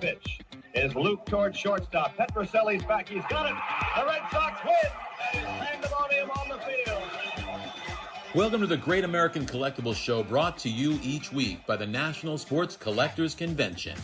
pitch is looped towards shortstop. Petroselli's back. He's got it. The Red Sox win. And it's pandemonium on the field. Welcome to the Great American Collectibles Show, brought to you each week by the National Sports Collectors Convention.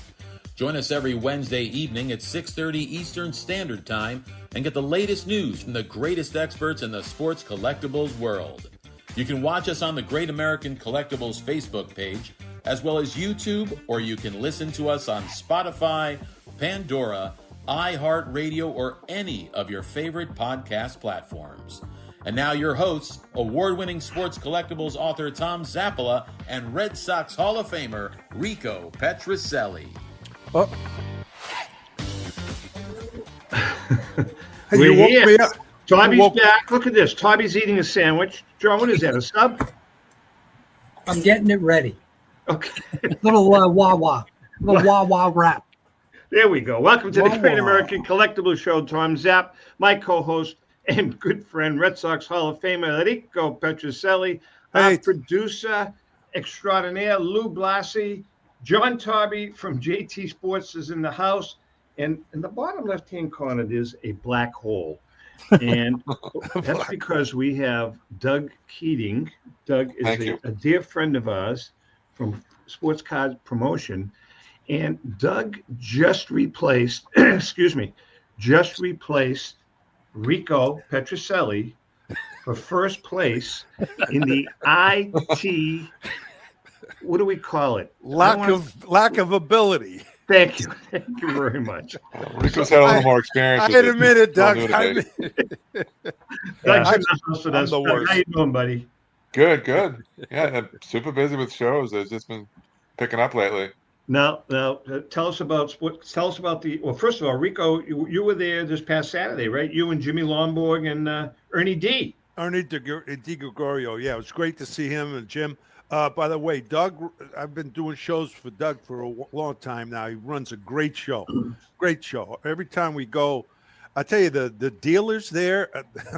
Join us every Wednesday evening at 6:30 Eastern Standard Time and get the latest news from the greatest experts in the sports collectibles world. You can watch us on the Great American Collectibles Facebook page, as well as YouTube, or you can listen to us on Spotify, Pandora, iHeartRadio, or any of your favorite podcast platforms. And now your hosts, award-winning sports collectibles author Tom Zappala and Red Sox Hall of Famer Rico Petroselli. Oh. We're here. Taube's back. Look at this. Taube's eating a sandwich. John, what is that, a sub? I'm getting it ready. Okay. Little wah-wah. Little wah-wah wrap. There we go. Welcome to the Great American Collectibles Show. Tom Zapp, my co-host and good friend, Red Sox Hall of Famer Rico Petroselli, our producer extraordinaire, Lou Blasi. John Taube from JT Sports is in the house. And in the bottom left-hand corner, there's a black hole. And that's because we have Doug Keating. Doug is a dear friend of ours from Sports Card Promotion. And Doug just replaced, Rico Petroselli for first place in the IT, what do we call it? Lack of ability. Thank you very much. Rico's had a little more experience. I admit it, Doug. Doug's in the house with us. How you doing, buddy? Good. Yeah, I'm super busy with shows. I've just been picking up lately. Now, tell us about sports. Tell us about well, first of all, Rico, you were there this past Saturday, right? You and Jimmy Lomborg and Ernie D. Ernie D. Gregorio. Yeah, it was great to see him and Jim. By the way, Doug, I've been doing shows for Doug for a long time now. He runs a great show. Great show. Every time we go, I tell you, the dealers there,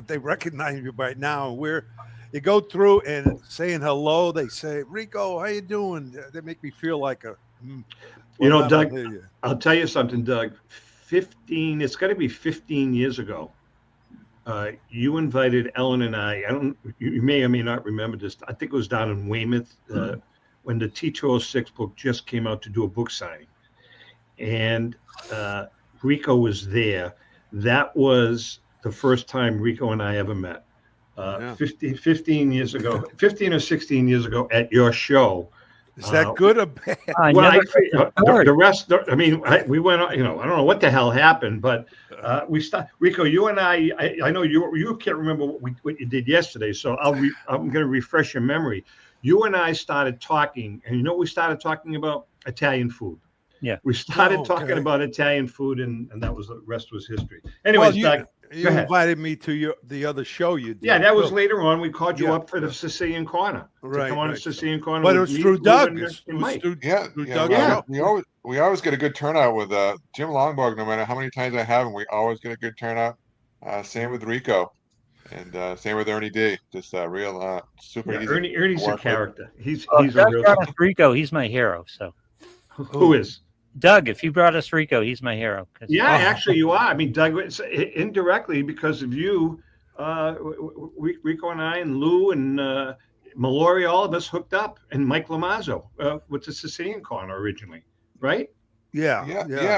they recognize you by now. You go through and saying hello, they say, Rico, how you doing? They make me feel like a... Doug, I'll tell you something, Doug. It's got to be 15 years ago. You invited Ellen and I. You may or may not remember this. I think it was down in Weymouth when the T206 book just came out to do a book signing, and Rico was there. That was the first time Rico and I ever met. 15 years ago, 15 or 16 years ago at your show. Is that good or bad? The rest. I mean, we went. I don't know what the hell happened, but we started. Rico, you and I know you can't remember what you did yesterday, so I'm going to refresh your memory. You and I started talking, and we started talking about Italian food. Yeah, we started talking about Italian food, and that was the rest was history. Anyways, you invited me to the other show you did. Yeah, that was later on. We called you up for the Sicilian Corner. Right. Come on to Sicilian Corner. But it was through Doug. We always get a good turnout with Jim Longborg. No matter how many times I have him, we always get a good turnout. Same with Rico, and same with Ernie D. Just real super easy. Ernie's a character. He's a real. Rico, he's my hero. So who is? Doug, if you brought us Rico, he's my hero. Yeah, actually you are. I mean, Doug, indirectly because of you, Rico and I and Lou and Mallory, all of us hooked up, and Mike Lamazzo with the Sicilian Corner originally, right? Yeah.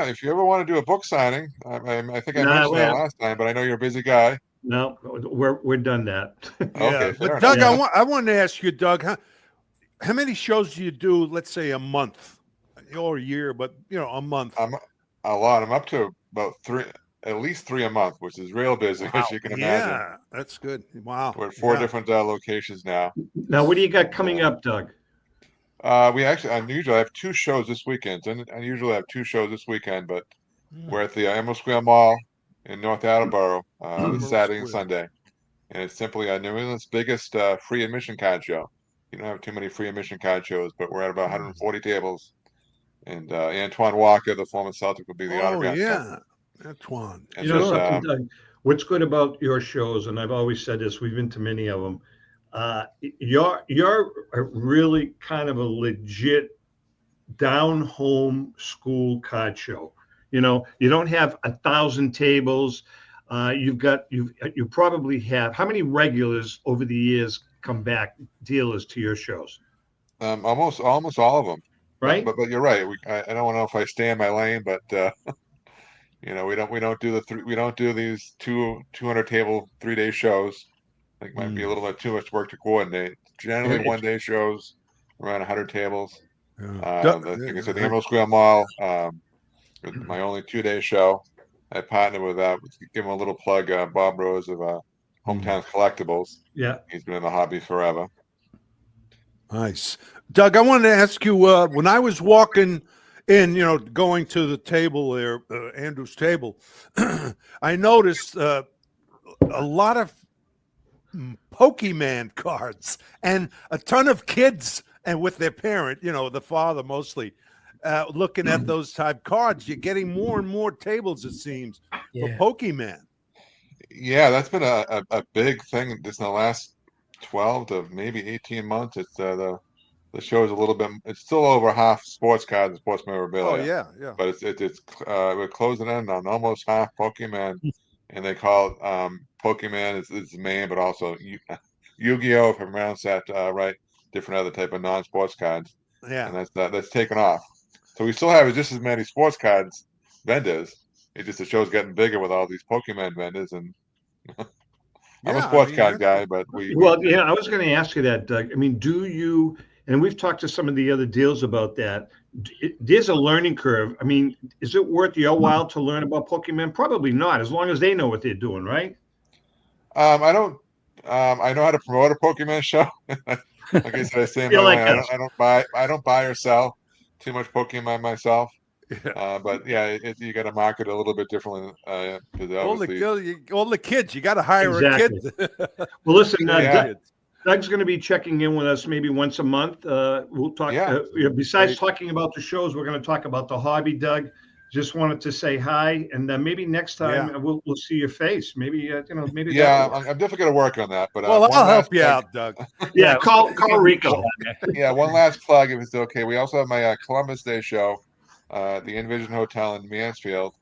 If you ever want to do a book signing, I think I mentioned that last time, but I know you're a busy guy. No, we're done that. Okay, but Doug, I wanted to ask you, Doug, how many shows do you do? Let's say a month. Or a year, but a month. A lot. I'm up to about at least three a month, which is real busy, as you can imagine. Yeah, that's good. Wow. We're at four different locations now. Now, what do you got coming up, Doug? Unusually I have two shows this weekend. And I usually have two shows this weekend, but we're at the Emerald Square Mall in North Attleboro this Saturday and Sunday. And it's simply New England's biggest free admission card show. You don't have too many free admission card shows, but we're at about 140 tables. And Antoine Walker, the former Celtic, will be the autograph. Oh, yeah. Antoine. Doug, what's good about your shows, and I've always said this, we've been to many of them, you're a really kind of a legit down home school card show. You know, you don't have 1,000 tables. You probably have, how many regulars over the years come back, dealers to your shows? Almost all of them. Right. But you're right. I don't know if I stay in my lane, but you know, we don't do these 200 table 3-day shows. I think might be a little bit too much work to coordinate. Generally, 1-day shows around 100 tables. Like I said, the Emerald Square Mall, my only 2-day show. I partnered with give him a little plug, Bob Rose of Hometown Collectibles. Yeah, he's been in the hobby forever. Nice. Doug, I wanted to ask you, when I was walking in, going to the table there, Andrew's table, I noticed a lot of Pokemon cards and a ton of kids and with their parent, the father mostly, looking at those type cards. You're getting more and more tables, it seems, for Pokemon. Yeah, that's been a big thing just in the last 12 to maybe 18 months. It's the show is a little bit. It's still over half sports cards and sports memorabilia. Oh yeah. But we're closing in on almost half Pokemon, and they call it Pokemon is the main, but also Yu-Gi-Oh! If I pronounce that right. Different other type of non-sports cards. Yeah, and that's taken off. So we still have just as many sports cards vendors. It's just the show's getting bigger with all these Pokemon vendors and. I'm a sports card guy, but I was going to ask you that, Doug. I mean, do you? And we've talked to some of the other deals about that. There's a learning curve. I mean, is it worth your while to learn about Pokemon? Probably not, as long as they know what they're doing, right? I don't. I know how to promote a Pokemon show. Like I said, I say in my lane, I don't buy or sell too much Pokemon myself. But you got to market a little bit differently. All the kids, you got to hire a kid. Well, listen, Doug's going to be checking in with us maybe once a month. We'll talk. Besides talking about the shows, we're going to talk about the hobby. Doug, just wanted to say hi, and maybe next time we'll see your face. Maybe maybe. Yeah, I'm definitely going to work on that. But I'll help you out, Doug. Call Rico. One last plug, if it's okay. We also have my Columbus Day show. The Envision Hotel in Mansfield,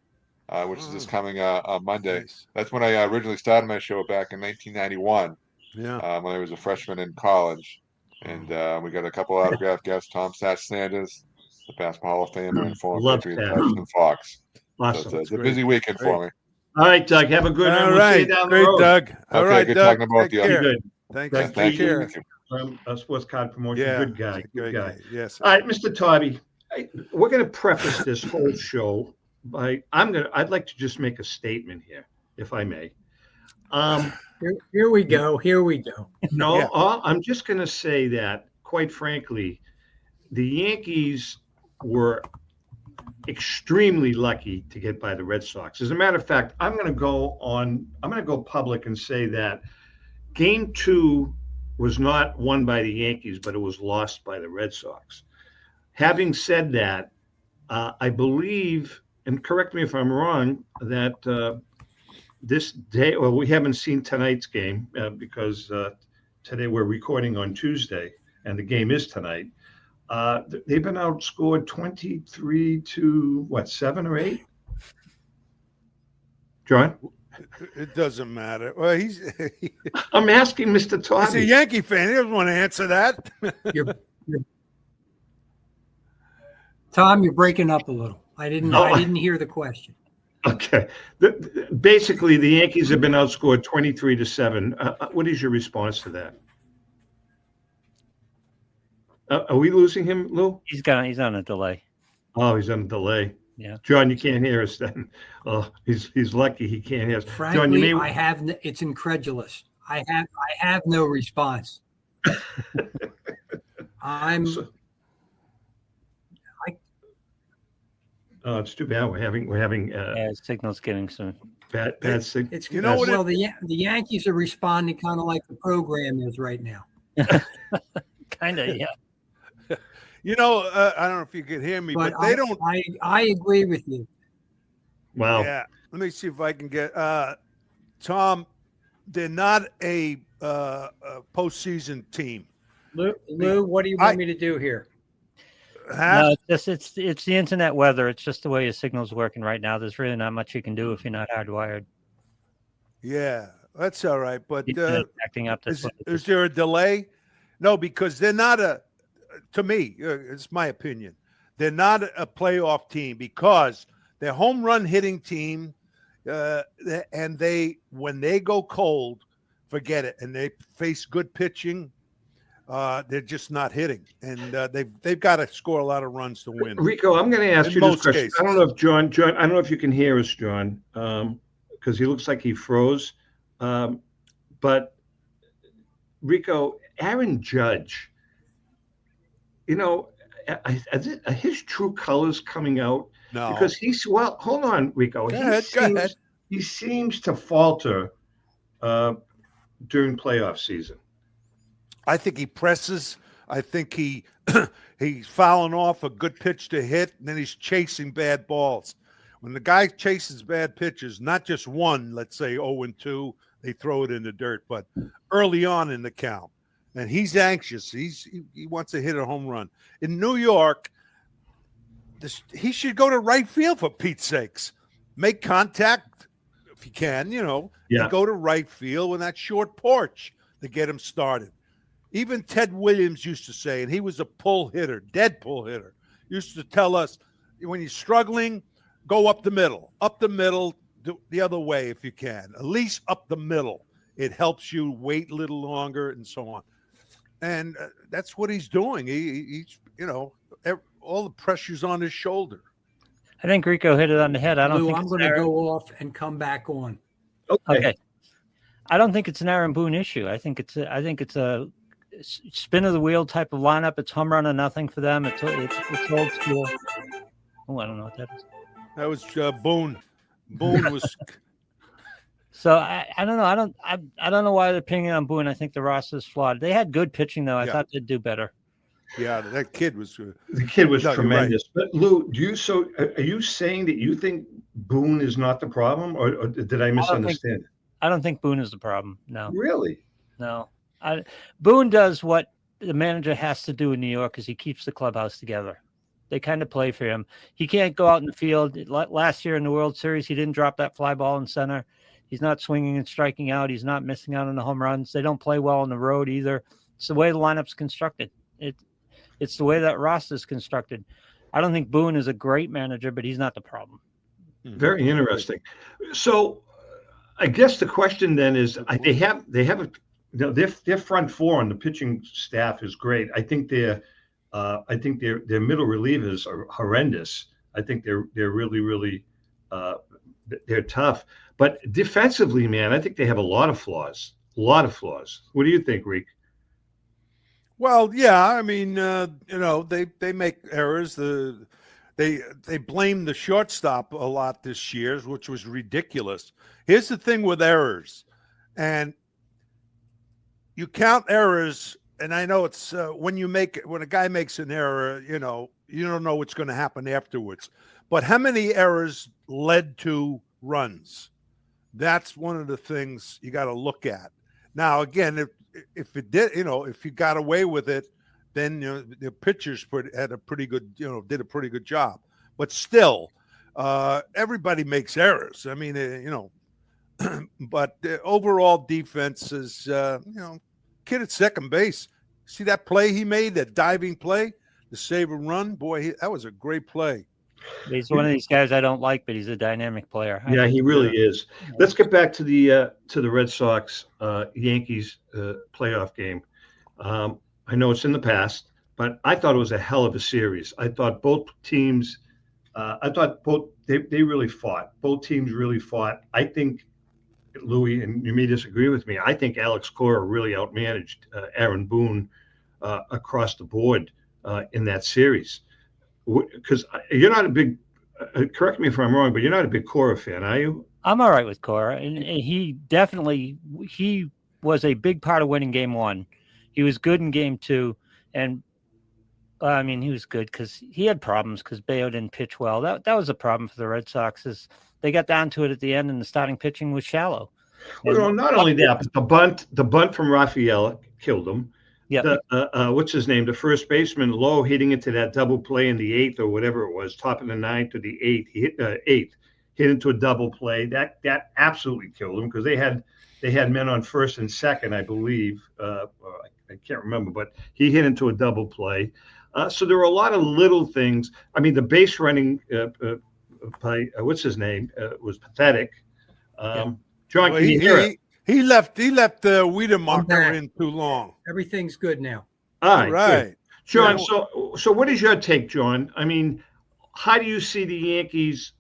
which is this coming Monday. Nice. That's when I originally started my show back in 1991. Yeah. When I was a freshman in college, and we got a couple autographed guests: Tom Sanders, the Basketball Hall of Famer, and former Patriot Tyson Fox. Awesome. So it's a busy weekend for me. All right, Doug. Have a good one. We'll see you down the road. Doug. All right, good Doug. talking about you. Good. Thank you. A sports card promotion. Yeah, good guy. Yes. All right, Mr. Taube. We're going to preface this whole show by I'd like to just make a statement here, if I may. Here we go. No, I'm just going to say that, quite frankly, the Yankees were extremely lucky to get by the Red Sox. As a matter of fact, I'm going to go public and say that Game 2 was not won by the Yankees, but it was lost by the Red Sox. Having said that, I believe, and correct me if I'm wrong, that this day, well, we haven't seen tonight's game because today we're recording on Tuesday, and the game is tonight. They've been outscored 23 to, 7 or 8? John? It doesn't matter. Well, I'm asking Mr. Taube. He's a Yankee fan. He doesn't want to answer that. Tom, you're breaking up a little. I didn't hear the question. Okay. Basically, the Yankees have been outscored 23 to 7. What is your response to that? Are we losing him, Lou? He's on a delay. Oh, he's on a delay. Yeah. John, you can't hear us then. Oh, he's lucky he can't hear us. Frankly, John, it's incredulous. I have no response. Oh, it's too bad. We're having signal's getting some bad signal. Well, the Yankees are responding kind of like the program is right now. Kind of, yeah. I don't know if you could hear me, but they don't. I agree with you. Wow. Yeah. Let me see if I can get Tom. They're not a postseason team. Lou, what do you want me to do here? No, it's the internet weather. It's just the way your signal's working right now. There's really not much you can do if you're not hardwired. Yeah, that's all right. But acting up. Is there a delay? No, because they're not to me, it's my opinion. They're not a playoff team because they're home run hitting team. And when they go cold, forget it. And they face good pitching. They're just not hitting, and they've got to score a lot of runs to win. Rico, I'm going to ask you this question. I don't know if John, I don't know if you can hear us, John, because he looks like he froze. But Rico, Aaron Judge, are his true colors coming out? No, because hold on, Rico. Go ahead. He seems to falter during playoff season. I think he presses. I think he's fouling off a good pitch to hit, and then he's chasing bad balls. When the guy chases bad pitches, not just one, let's say 0-2, they throw it in the dirt, but early on in the count. And he's anxious. He wants to hit a home run. In New York, he should go to right field, for Pete's sakes. Make contact if you can, and go to right field with that short porch to get him started. Even Ted Williams used to say, and he was a pull hitter, dead pull hitter, used to tell us, when you're struggling, go up the middle, the other way if you can, at least up the middle. It helps you wait a little longer and so on. And that's what he's doing. He's, all the pressure's on his shoulder. I think Rico hit it on the head. I'm going to go off and come back on. Okay. I don't think it's an Aaron Boone issue. I think it's a spin of the wheel type of lineup. It's home run or nothing for them. It's old school. Oh, I don't know what that is. That was Boone. Boone was. So I don't know. I don't know why they're pinging on Boone. I think the roster is flawed. They had good pitching though. I thought they'd do better. Yeah, that kid was. The kid was tremendous. Right. But Lou, are you saying that you think Boone is not the problem, or did I misunderstand? I don't think Boone is the problem. No. Really? No. Boone does what the manager has to do in New York, is he keeps the clubhouse together. They kind of play for him. He can't go out in the field. Last year in the World Series, he didn't drop that fly ball in center. He's not swinging and striking out. He's not missing out on the home runs. They don't play well on the road either. It's the way the lineup's constructed. It's the way that roster's constructed. I don't think Boone is a great manager, but he's not the problem. Very interesting. So I guess the question then is, they have their front four on the pitching staff is great. I think their middle relievers are horrendous. I think they're really, really they're tough. But defensively, man, I think they have a lot of flaws. What do you think, Reek? Well, yeah, I mean, they make errors. They blame the shortstop a lot this year, which was ridiculous. Here's the thing with errors, and you count errors, and I know it's when a guy makes an error, you don't know what's going to happen afterwards. But how many errors led to runs? That's one of the things you got to look at. Now, again, if it did, if you got away with it, then the pitchers did a pretty good job. But still, everybody makes errors. I mean, but the overall defense is, kid at second base. See that play he made, that diving play to save a run? Boy, that was a great play. He's one of these guys I don't like, but he's a dynamic player. Yeah, he really is. Let's get back to the Red Sox Yankees playoff game. I know it's in the past, but I thought it was a hell of a series. I thought both teams. They really fought. Both teams really fought. I think, Louis, and you may disagree with me, I think Alex Cora really outmanaged Aaron Boone across the board in that series. Because you're not a big, correct me if I'm wrong, but you're not a big Cora fan, are you? I'm all right with Cora, and he was a big part of winning game one. He was good in game two, and he was good because he had problems because Bayo didn't pitch well. That was a problem for the Red Sox. Is they got down to it at the end, and the starting pitching was shallow. Well, not only that, but the bunt from Rafaela killed him. Yeah. What's his name? The first baseman, Lowe, hitting into that double play in the 8th or whatever it was, top of the 9th or the 8th. He hit 8th, hit into a double play. That absolutely killed him because they had men on first and second, I believe. I can't remember, but he hit into a double play. So there were a lot of little things. I mean, the base running by what's his name was pathetic. John, can you hear it? He left the Wiedemarker in too long. Everything's good now. All right. Good. John, so what is your take, John? I mean, how do you see the Yankees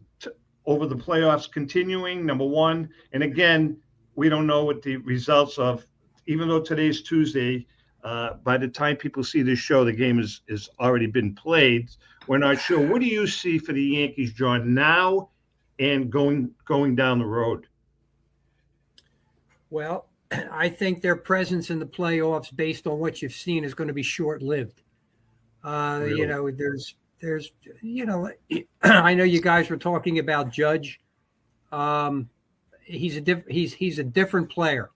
over the playoffs continuing, number one? And again, we don't know what the results of, even though today's Tuesday, by the time people see this show, the game is already been played. We're not sure. What do you see for the Yankees, John, now and going down the road? Well, I think their presence in the playoffs, based on what you've seen, is going to be short-lived. Really? You know, there's, I know you guys were talking about Judge. He's a different player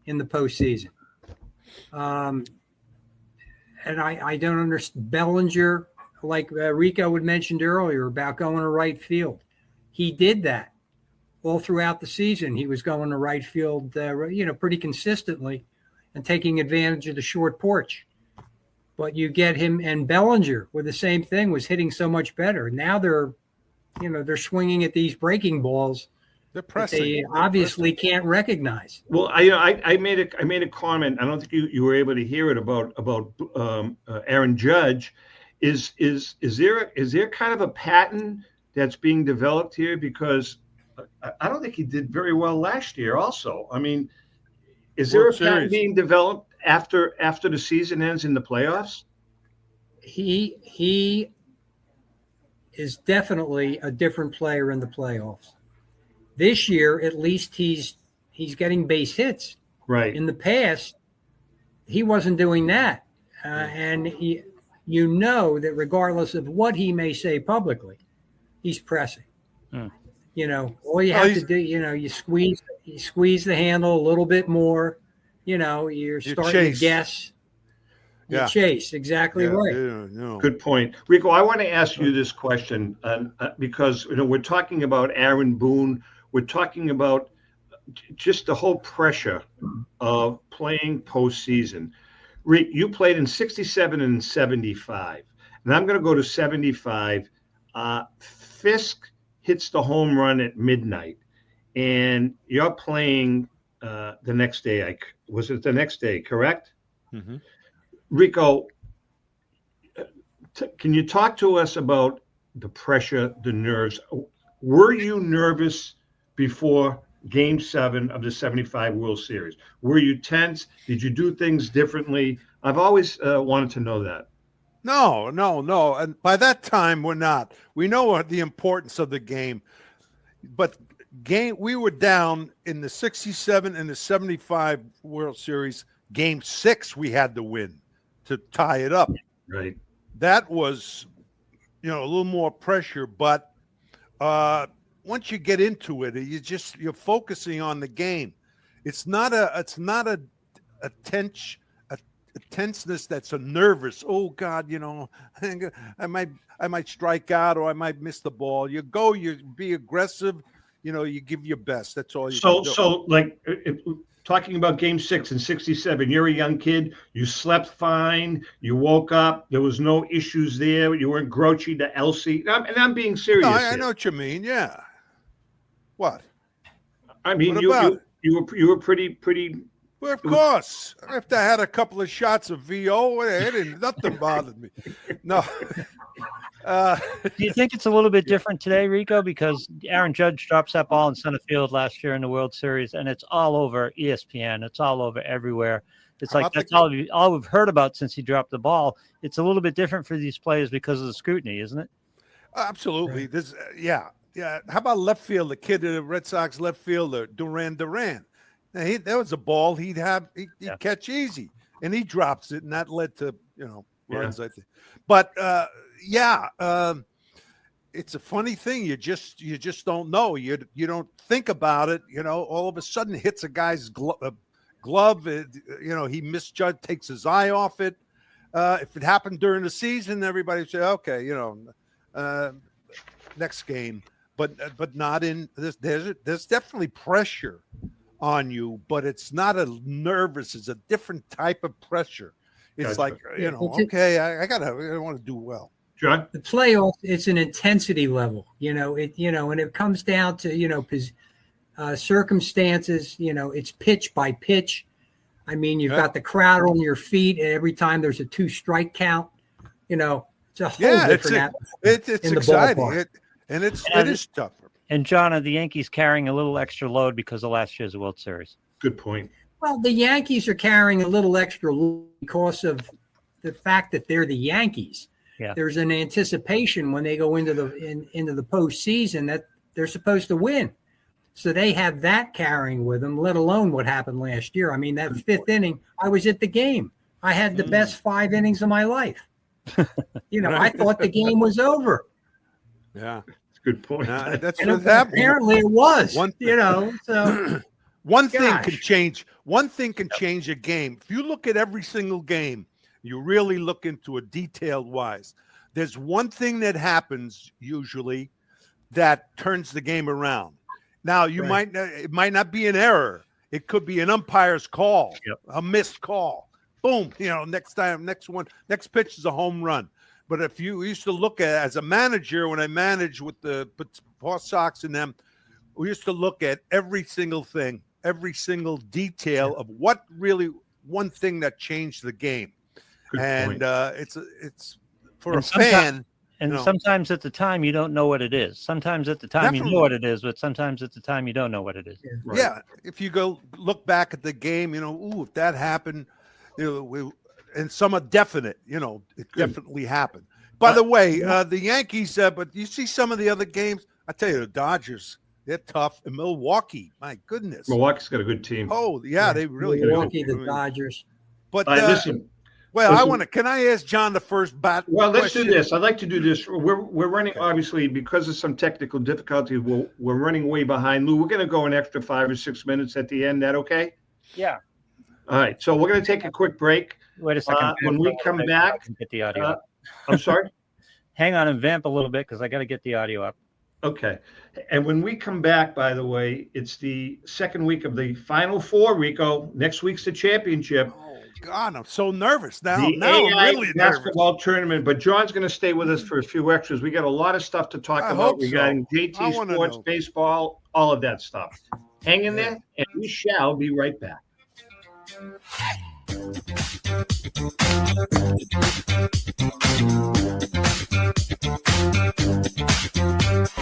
in the postseason. And I don't understand Bellinger, like Rico had mentioned earlier about going to right field. He did that all throughout the season. He was going to right field, pretty consistently and taking advantage of the short porch. But you get him, and Bellinger with the same thing, was hitting so much better. Now they're swinging at these breaking balls. They're pressing. They obviously can't recognize. Well, I made a comment. I don't think you were able to hear it about Aaron Judge. Is there kind of a pattern that's being developed here? Because I don't think he did very well last year. Also, I mean, is there a pattern being developed after the season ends in the playoffs? He is definitely a different player in the playoffs. This year, at least he's getting base hits. Right. In the past, he wasn't doing that. And that regardless of what he may say publicly, he's pressing. All you have to do, you squeeze the handle a little bit more. You're starting to guess. You chase. Exactly right. Yeah. Good point. Rico, I want to ask you this question because we're talking about Aaron Boone. We're talking about just the whole pressure of playing postseason. Rick, you played in 67 and 75, and I'm going to go to 75. Fisk hits the home run at midnight, and you're playing the next day. Was it the next day, correct? Mm-hmm. Rico, can you talk to us about the pressure, the nerves? Were you nervous before Game 7 of the 75 World Series? Were you tense? Did you do things differently? I've always wanted to know that. No. And by that time, we're not. We know the importance of the game. But we were down in the 67 and the 75 World Series. Game 6, we had to win to tie it up. Right. That was, a little more pressure. But once you get into it, you're focusing on the game. It's not a tenseness that's a nervous. Oh God, I might strike out or I might miss the ball. You be aggressive. You give your best. That's all you can do. So like talking about Game 6 in 67, you're a young kid. You slept fine. You woke up. There was no issues there. You weren't grouchy to Elsie. And I'm being serious. No, I know what you mean. Yeah. What? I mean, you were pretty. Well, of course. After I had a couple of shots of VO, nothing bothered me. No. Do you think it's a little bit different today, Rico? Because Aaron Judge drops that ball in center field last year in the World Series, and it's all over ESPN. It's all over everywhere. It's like that's all we've heard about since he dropped the ball. It's a little bit different for these players because of the scrutiny, isn't it? Absolutely. Right. Yeah. How about left field? The kid in the Red Sox left fielder, Duran. Now, that was a ball he'd catch easy, and he drops it, and that led to runs. I think, but it's a funny thing. You just don't know. You don't think about it. All of a sudden, it hits a guy's glove. He misjudged, takes his eye off it. If it happened during the season, everybody would say, okay, next game. But not in this. There's definitely pressure on you, but it's not a nervous. It's a different type of pressure. It's like, I want to do well. John? The playoffs, it's an intensity level, and it comes down to, circumstances, it's pitch by pitch. I mean, you've got the crowd on your feet every time there's a 2-strike count. It's a whole different atmosphere. It's exciting. It is tougher. And John, are the Yankees carrying a little extra load because of last year's World Series? Good point. Well, the Yankees are carrying a little extra load because of the fact that they're the Yankees. Yeah. There's an anticipation when they go into the postseason that they're supposed to win. So they have that carrying with them, let alone what happened last year. I mean, that 5th inning, I was at the game. I had the best 5 innings of my life. I thought the game was over. Yeah. That's a good point. That's what happened. Apparently it was, so one thing can change. One thing can change a game. If you look at every single game, you really look into it detailed wise. There's one thing that happens usually that turns the game around. Now it might not be an error. It could be an umpire's call, a missed call. Boom. Next pitch is a home run. But if you used to look at as a manager, when I managed with the Red Sox and them, we used to look at every single thing, every single detail of what really one thing that changed the game. Good point. It's for a fan. And sometimes at the time you don't know what it is. Sometimes at the time you know what it is, but sometimes at the time you don't know what it is. Yeah. If you go look back at the game, if that happened, and some are definite, it definitely happened. By the way, the Yankees, but you see some of the other games, I tell you, the Dodgers, they're tough. And Milwaukee, my goodness. Milwaukee's got a good team. Oh, yeah. They really Milwaukee, the Dodgers. But listen. Well, can I ask John the first bat? Well, let's do this. I'd like to do this. We're running, obviously, because of some technical difficulties, we're running way behind. Lou, we're going to go an extra 5 or 6 minutes at the end. That okay? Yeah. All right. So we're going to take a quick break. Wait a second. When we come back, get the audio up. I'm sorry? Hang on and vamp a little bit because I got to get the audio up. Okay. And when we come back, by the way, it's the second week of the Final Four, Rico. Next week's the championship. Oh, God, I'm so nervous now. The now AI I'm really basketball nervous. tournament, but John's going to stay with us for a few extras. We got a lot of stuff to talk about regarding JT Sports, baseball, all of that stuff. Hang in there, and we shall be right back.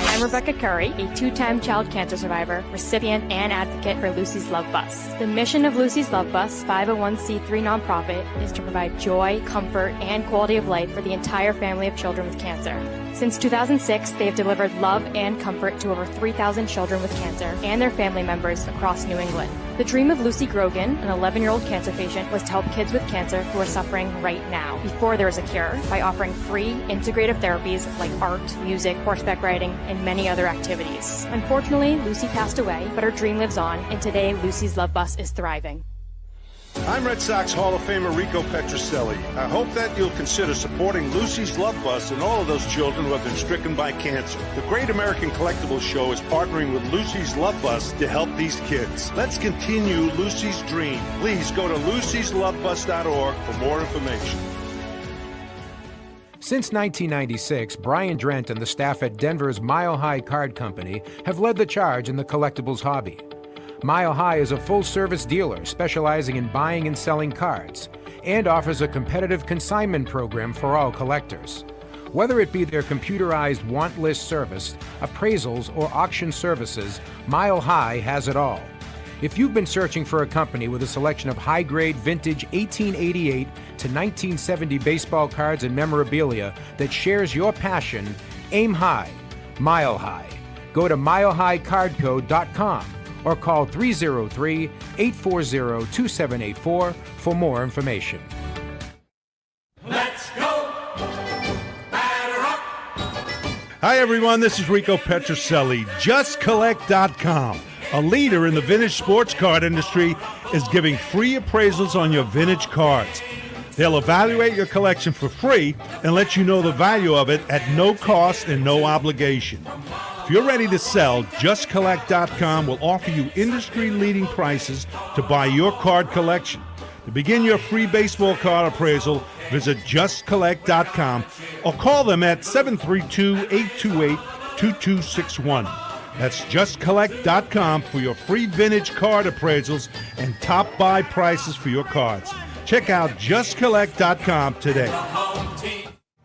I'm Rebecca Curry, a 2-time child cancer survivor, recipient, and advocate for Lucy's Love Bus. The mission of Lucy's Love Bus, 501c3 nonprofit, is to provide joy, comfort, and quality of life for the entire family of children with cancer. Since 2006, they have delivered love and comfort to over 3,000 children with cancer and their family members across New England. The dream of Lucy Grogan, an 11-year-old cancer patient, was to help kids with cancer who are suffering right now, before there is a cure, by offering free, integrative therapies like art, music, horseback riding, and many other activities. Unfortunately, Lucy passed away, but her dream lives on, and today Lucy's Love Bus is thriving. I'm Red Sox Hall of Famer Rico Petrocelli. I hope that you'll consider supporting Lucy's Love Bus and all of those children who have been stricken by cancer. The Great American Collectibles Show is partnering with Lucy's Love Bus to help these kids. Let's continue Lucy's dream. Please go to lucyslovebus.org for more information. Since 1996, Brian Drent and the staff at Denver's Mile High Card Company have led the charge in the collectibles hobby. Mile High is a full-service dealer specializing in buying and selling cards and offers a competitive consignment program for all collectors. Whether it be their computerized want list service, appraisals, or auction services, Mile High has it all. If you've been searching for a company with a selection of high-grade vintage 1888 to 1970 baseball cards and memorabilia that shares your passion, aim high, Mile High. Go to milehighcardco.com or call 303-840-2784 for more information. Let's go! Batter up! Hi, everyone. This is Rico Petrocelli. JustCollect.com. a leader in the vintage sports card industry, is giving free appraisals on your vintage cards. They'll evaluate your collection for free and let you know the value of it at no cost and no obligation. If you're ready to sell, JustCollect.com will offer you industry-leading prices to buy your card collection. To begin your free baseball card appraisal, visit JustCollect.com or call them at 732-828-2261. That's JustCollect.com for your free vintage card appraisals and top buy prices for your cards. Check out JustCollect.com today.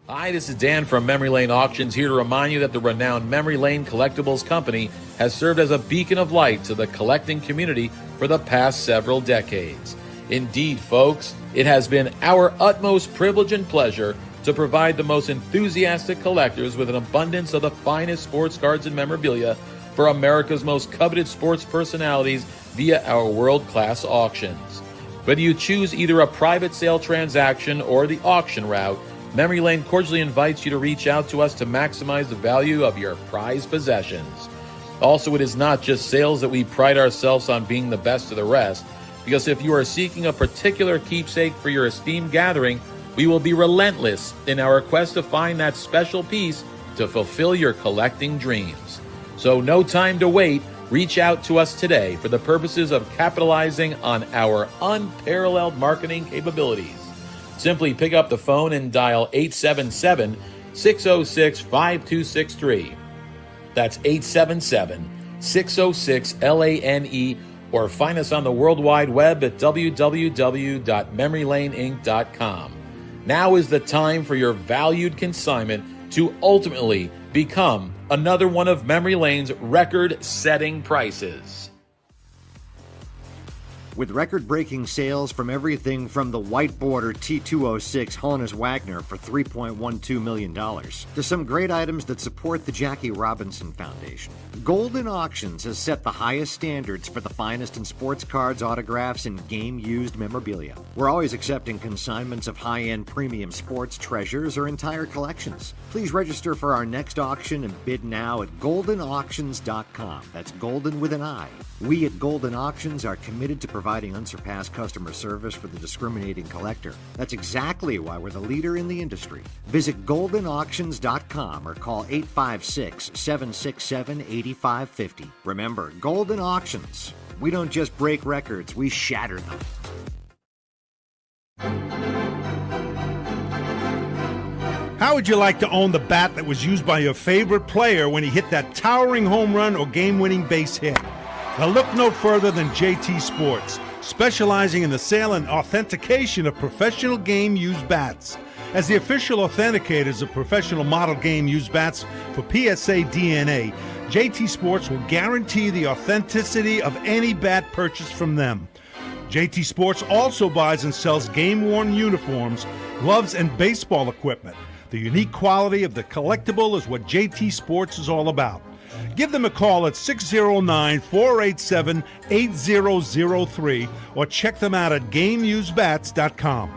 Hi, this is Dan from Memory Lane Auctions, here to remind you that the renowned Memory Lane Collectibles Company has served as a beacon of light to the collecting community for the past several decades. Indeed, folks, it has been our utmost privilege and pleasure to provide the most enthusiastic collectors with an abundance of the finest sports cards and memorabilia for America's most coveted sports personalities via our world-class auctions. Whether you choose either a private sale transaction or the auction route, Memory Lane cordially invites you to reach out to us to maximize the value of your prized possessions. Also, it is not just sales that we pride ourselves on being the best of the rest, because if you are seeking a particular keepsake for your esteemed gathering, we will be relentless in our quest to find that special piece to fulfill your collecting dreams. So no time to wait. Reach out to us today for the purposes of capitalizing on our unparalleled marketing capabilities. Simply pick up the phone and dial 877-606-5263. That's 877-606-LANE, or find us on the World Wide Web at www.memorylaneinc.com. Now is the time for your valued consignment to ultimately become another one of Memory Lane's record-setting prices. With record-breaking sales from everything from the white border T206 Honus Wagner for $3.12 million to some great items that support the Jackie Robinson Foundation, Golden Auctions has set the highest standards for the finest in sports cards, autographs, and game-used memorabilia. We're always accepting consignments of high-end premium sports treasures or entire collections. Please register for our next auction and bid now at goldenauctions.com. That's golden with an I. We at Golden Auctions are committed to providing unsurpassed customer service for the discriminating collector. That's exactly why we're the leader in the industry. Visit goldenauctions.com or call 856-767-8550. Remember, Golden Auctions. We don't just break records, we shatter them. How would you like to own the bat that was used by your favorite player when he hit that towering home run or game-winning base hit? Now look no further than JT Sports, specializing in the sale and authentication of professional game-used bats. As the official authenticators of professional model game-used bats for PSA DNA, JT Sports will guarantee the authenticity of any bat purchased from them. JT Sports also buys and sells game-worn uniforms, gloves, and baseball equipment. The unique quality of the collectible is what JT Sports is all about. Give them a call at 609-487-8003 or check them out at GameUseBats.com.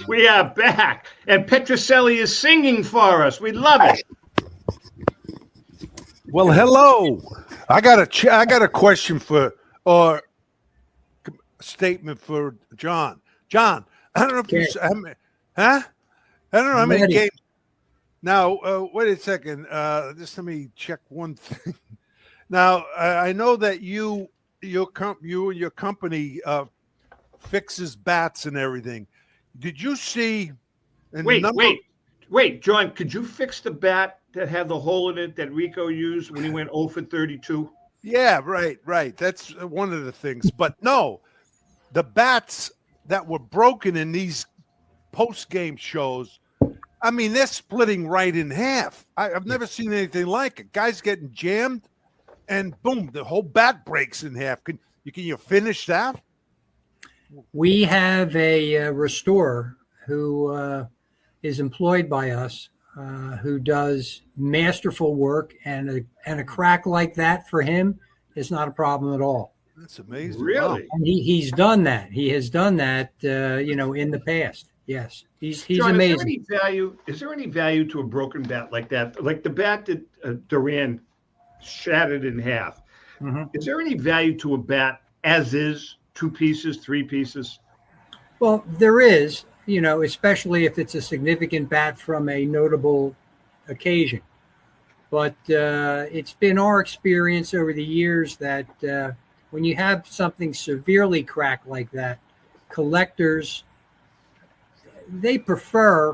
We are back, and Petroselli is singing for us. We love it. Well, hello. I got a question for, or statement for John. John, I don't know if you, I don't know how many games. Now, wait a second. Just let me check one thing. Now, I know that you and your company fixes bats and everything. Did you see? Wait, John. Could you fix the bat that had the hole in it that Rico used when he went 0 for 32? Yeah, right. That's one of the things. But no, the bats that were broken in these post-game shows, I mean, they're splitting right in half. I've never seen anything like it. Guys getting jammed, and boom, the whole bat breaks in half. Can you finish that? We have a restorer who is employed by us, who does masterful work, and a crack like that for him is not a problem at all. That's amazing. Really? And he's done that. He has done that, in the past. Yes, he's John, amazing. Is there any value to a broken bat like that? Like the bat that Duran shattered in half. Mm-hmm. Is there any value to a bat as is, 2 pieces, 3 pieces? Well, there is, especially if it's a significant bat from a notable occasion. But it's been our experience over the years that when you have something severely cracked like that, collectors, they prefer,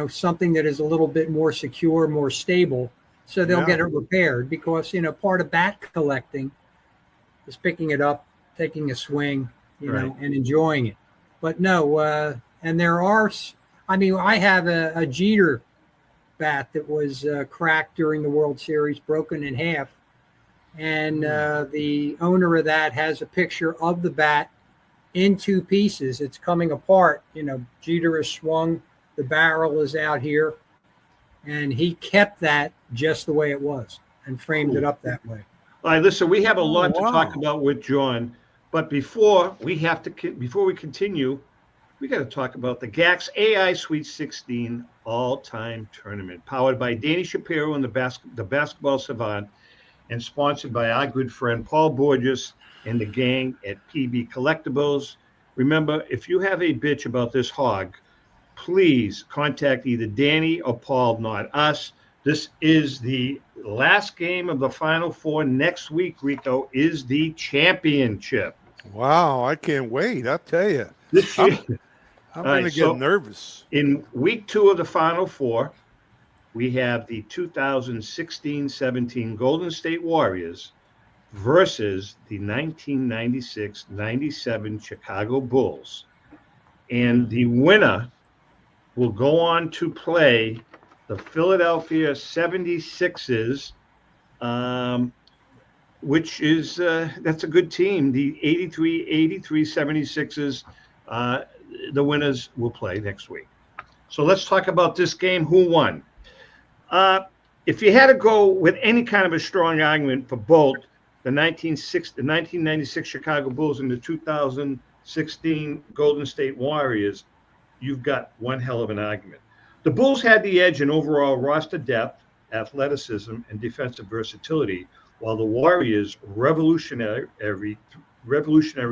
something that is a little bit more secure, more stable, so they'll get it repaired because, part of bat collecting is picking it up, taking a swing, and enjoying it. But no, and there are, I have a Jeter bat that was cracked during the World Series, broken in half. And the owner of that has a picture of the bat in 2 pieces. It's coming apart. Jeter has swung, the barrel is out here, and he kept that just the way it was and framed it up that way. All right, listen, we have a lot to talk about with John, but before we continue, we got to talk about the GAX AI Sweet 16 all-time tournament, powered by Danny Shapiro and the Basketball Savant, and sponsored by our good friend Paul Borges and the gang at PB Collectibles. Remember, if you have a bitch about this hog, please contact either Danny or Paul, not us. This is the last game of the Final Four. Next week, Rico, is the championship. Wow, I can't wait. I'll tell you. This year, I'm going to get nervous. In week 2 of the Final Four, we have the 2016-17 Golden State Warriors versus the 1996-97 Chicago Bulls. And the winner will go on to play the Philadelphia 76ers, which is that's a good team. The 83 76ers, the winners will play next week. So let's talk about this game. Who won? If you had to go with any kind of a strong argument for both the 1996 Chicago Bulls and the 2016 Golden State Warriors, you've got one hell of an argument. The Bulls had the edge in overall roster depth, athleticism, and defensive versatility, while the Warriors' revolutionary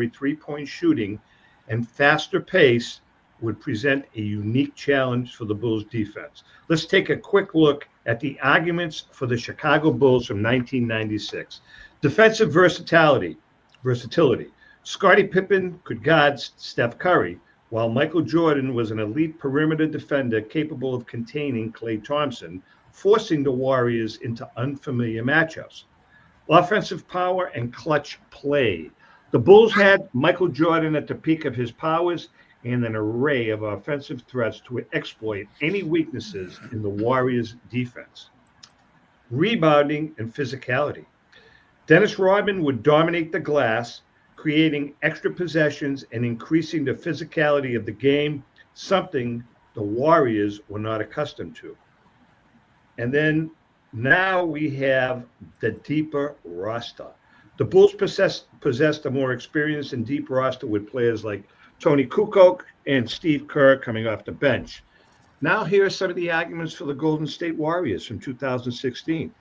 three-point shooting and faster pace would present a unique challenge for the Bulls' defense. Let's take a quick look at the arguments for the Chicago Bulls from 1996. Defensive versatility. Scottie Pippen could guard Steph Curry, while Michael Jordan was an elite perimeter defender capable of containing Klay Thompson, forcing the Warriors into unfamiliar matchups. Offensive power and clutch play. The Bulls had Michael Jordan at the peak of his powers and an array of offensive threats to exploit any weaknesses in the Warriors' defense. Rebounding and physicality. Dennis Rodman would dominate the glass, creating extra possessions and increasing the physicality of the game, something the Warriors were not accustomed to. And then now we have the deeper roster. The Bulls possessed a more experienced and deep roster with players like Tony Kukoc and Steve Kerr coming off the bench. Now here are some of the arguments for the Golden State Warriors from 2016.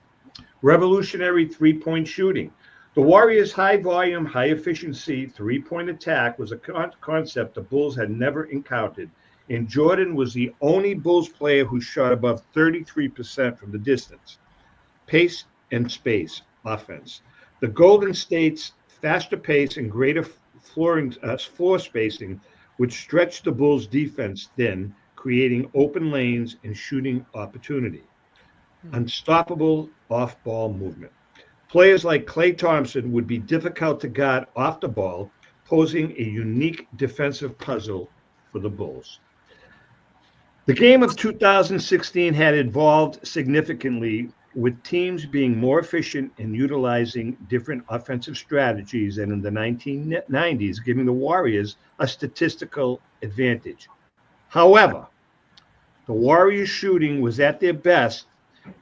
Revolutionary three-point shooting. The Warriors' high-volume, high-efficiency three-point attack was a concept the Bulls had never encountered, and Jordan was the only Bulls player who shot above 33% from the distance. Pace and space offense. The Golden State's faster pace and greater floor spacing would stretch the Bulls' defense thin, creating open lanes and shooting opportunity. Unstoppable off-ball movement. Players like Klay Thompson would be difficult to guard off the ball, posing a unique defensive puzzle for the Bulls. The game of 2016 had evolved significantly, with teams being more efficient in utilizing different offensive strategies than in the 1990s, giving the Warriors a statistical advantage. However, the Warriors' shooting was at their best,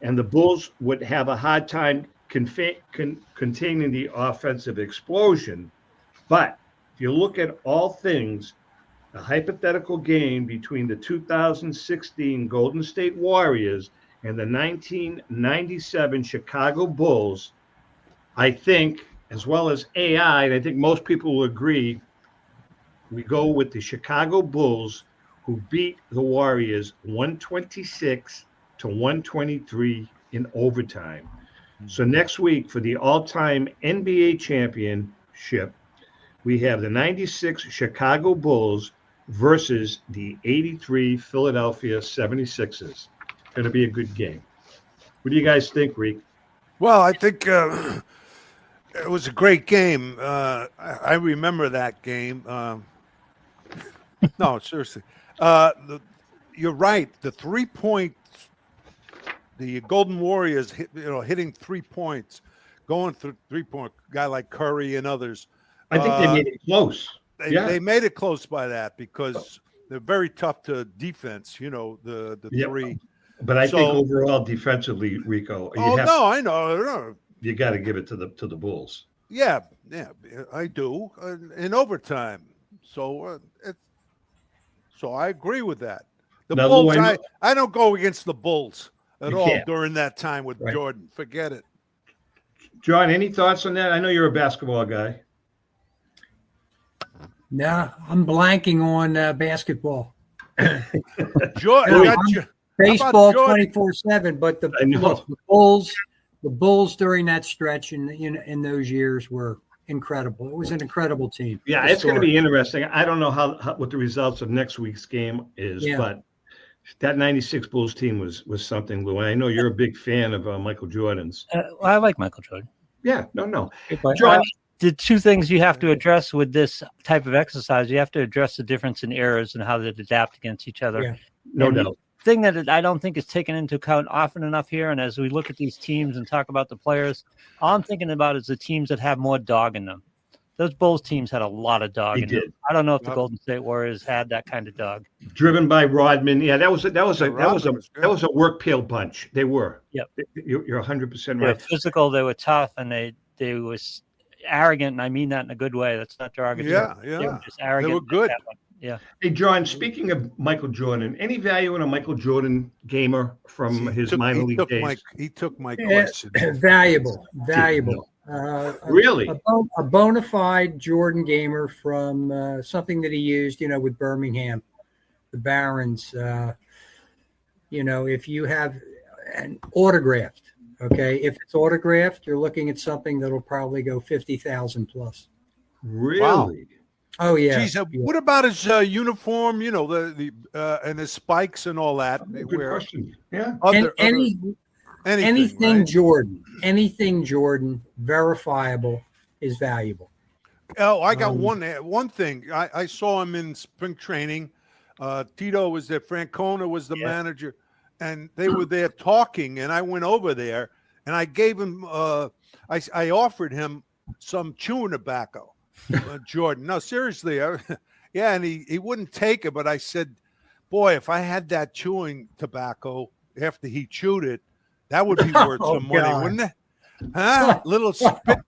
and the Bulls would have a hard time containing the offensive explosion. But if you look at all things, a hypothetical game between the 2016 Golden State Warriors and the 1997 Chicago Bulls, I think, as well as AI, and I think most people will agree, we go with the Chicago Bulls, who beat the Warriors 126 to 123 in overtime. So next week, for the all-time NBA championship, we have the 96 Chicago Bulls versus the 83 Philadelphia 76ers. Going to be a good game. What do you guys think, Reek? Well, I think it was a great game. I remember that game. No, seriously. You're right. The 3 points, the Golden Warriors, hitting 3 points, going through 3-point guy like Curry and others. I think they made it close. They made it close by that because they're very tough to defense. The three. But I think overall, defensively, Rico. I know. You got to give it to the Bulls. Yeah, I do. In overtime, so I agree with that. The Bulls, I don't go against the Bulls at all during that time with Jordan. Forget it. John, any thoughts on that? I know you're a basketball guy. No, I'm blanking on basketball. Jordan, baseball 24/7, but the Bulls during that stretch in those years were incredible. It was an incredible team. Yeah, it's going to be interesting. I don't know what the results of next week's game is, but that 96 Bulls team was something, Lou. And I know you're a big fan of Michael Jordan's. I like Michael Jordan. Yeah, no. John, the two things you have to address with this type of exercise, you have to address the difference in errors and how they adapt against each other. Yeah. No doubt. The thing that I don't think is taken into account often enough here, and as we look at these teams and talk about the players, all I'm thinking about is the teams that have more dog in them. Those Bulls teams had a lot of dog in them. I don't know if the Golden State Warriors had that kind of dog. Driven by Rodman. Yeah, that was a work pail bunch. They were. Yep. You're 100% right. They were physical, they were tough, and they was arrogant, and I mean that in a good way. That's not derogatory. Yeah. They were just arrogant. They were good. Yeah. Hey, John, speaking of Michael Jordan, any value in a Michael Jordan gamer from his minor league days? He took my question. Valuable. Really? A bona fide Jordan gamer from something that he used, with Birmingham, the Barons. If you have an autographed, okay, if it's autographed, you're looking at something that'll probably go 50,000 plus. Really? Wow. Oh yeah. Geez, what about his uniform? The and his spikes and all that. Good question. Yeah. Anything right? Jordan, verifiable is valuable. Oh, I got one thing. I saw him in spring training. Tito was there. Francona was the manager, and they were there talking. And I went over there, and I gave him. I offered him some chewing tobacco. Jordan. No, seriously. And he wouldn't take it, but I said, boy, if I had that chewing tobacco after he chewed it, that would be worth some money, wouldn't it? Huh? Little spit.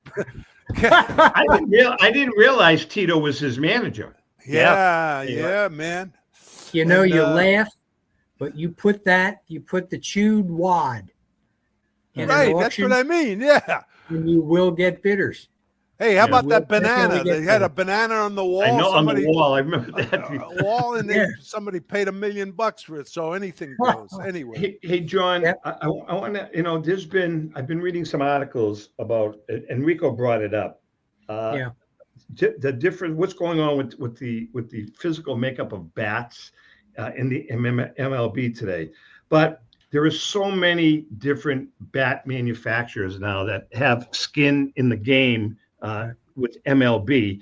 I didn't realize Tito was his manager. Yeah, man. You laugh, but you put the chewed wad in an auction, that's what I mean. Yeah. And you will get bidders. Hey, how about that banana? They had a banana on the wall. I know, on the wall. I remember that. A wall, and somebody paid $1 million for it. So anything goes. Anyway. Hey, John, I want to. I've been reading some articles about, Enrico brought it up. The difference. What's going on with the physical makeup of bats in the MLB today? But there are so many different bat manufacturers now that have skin in the game. With MLB,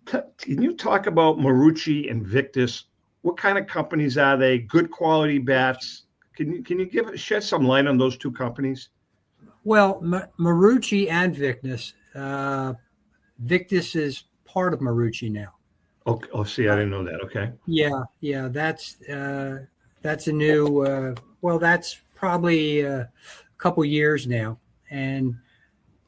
can you talk about Marucci and Victus? What kind of companies are they? Good quality bats? Can you shed some light on those two companies? Well, Marucci and Victus. Victus is part of Marucci now. Oh, see, I didn't know that. Okay. Yeah, that's a new. That's probably a couple years now, and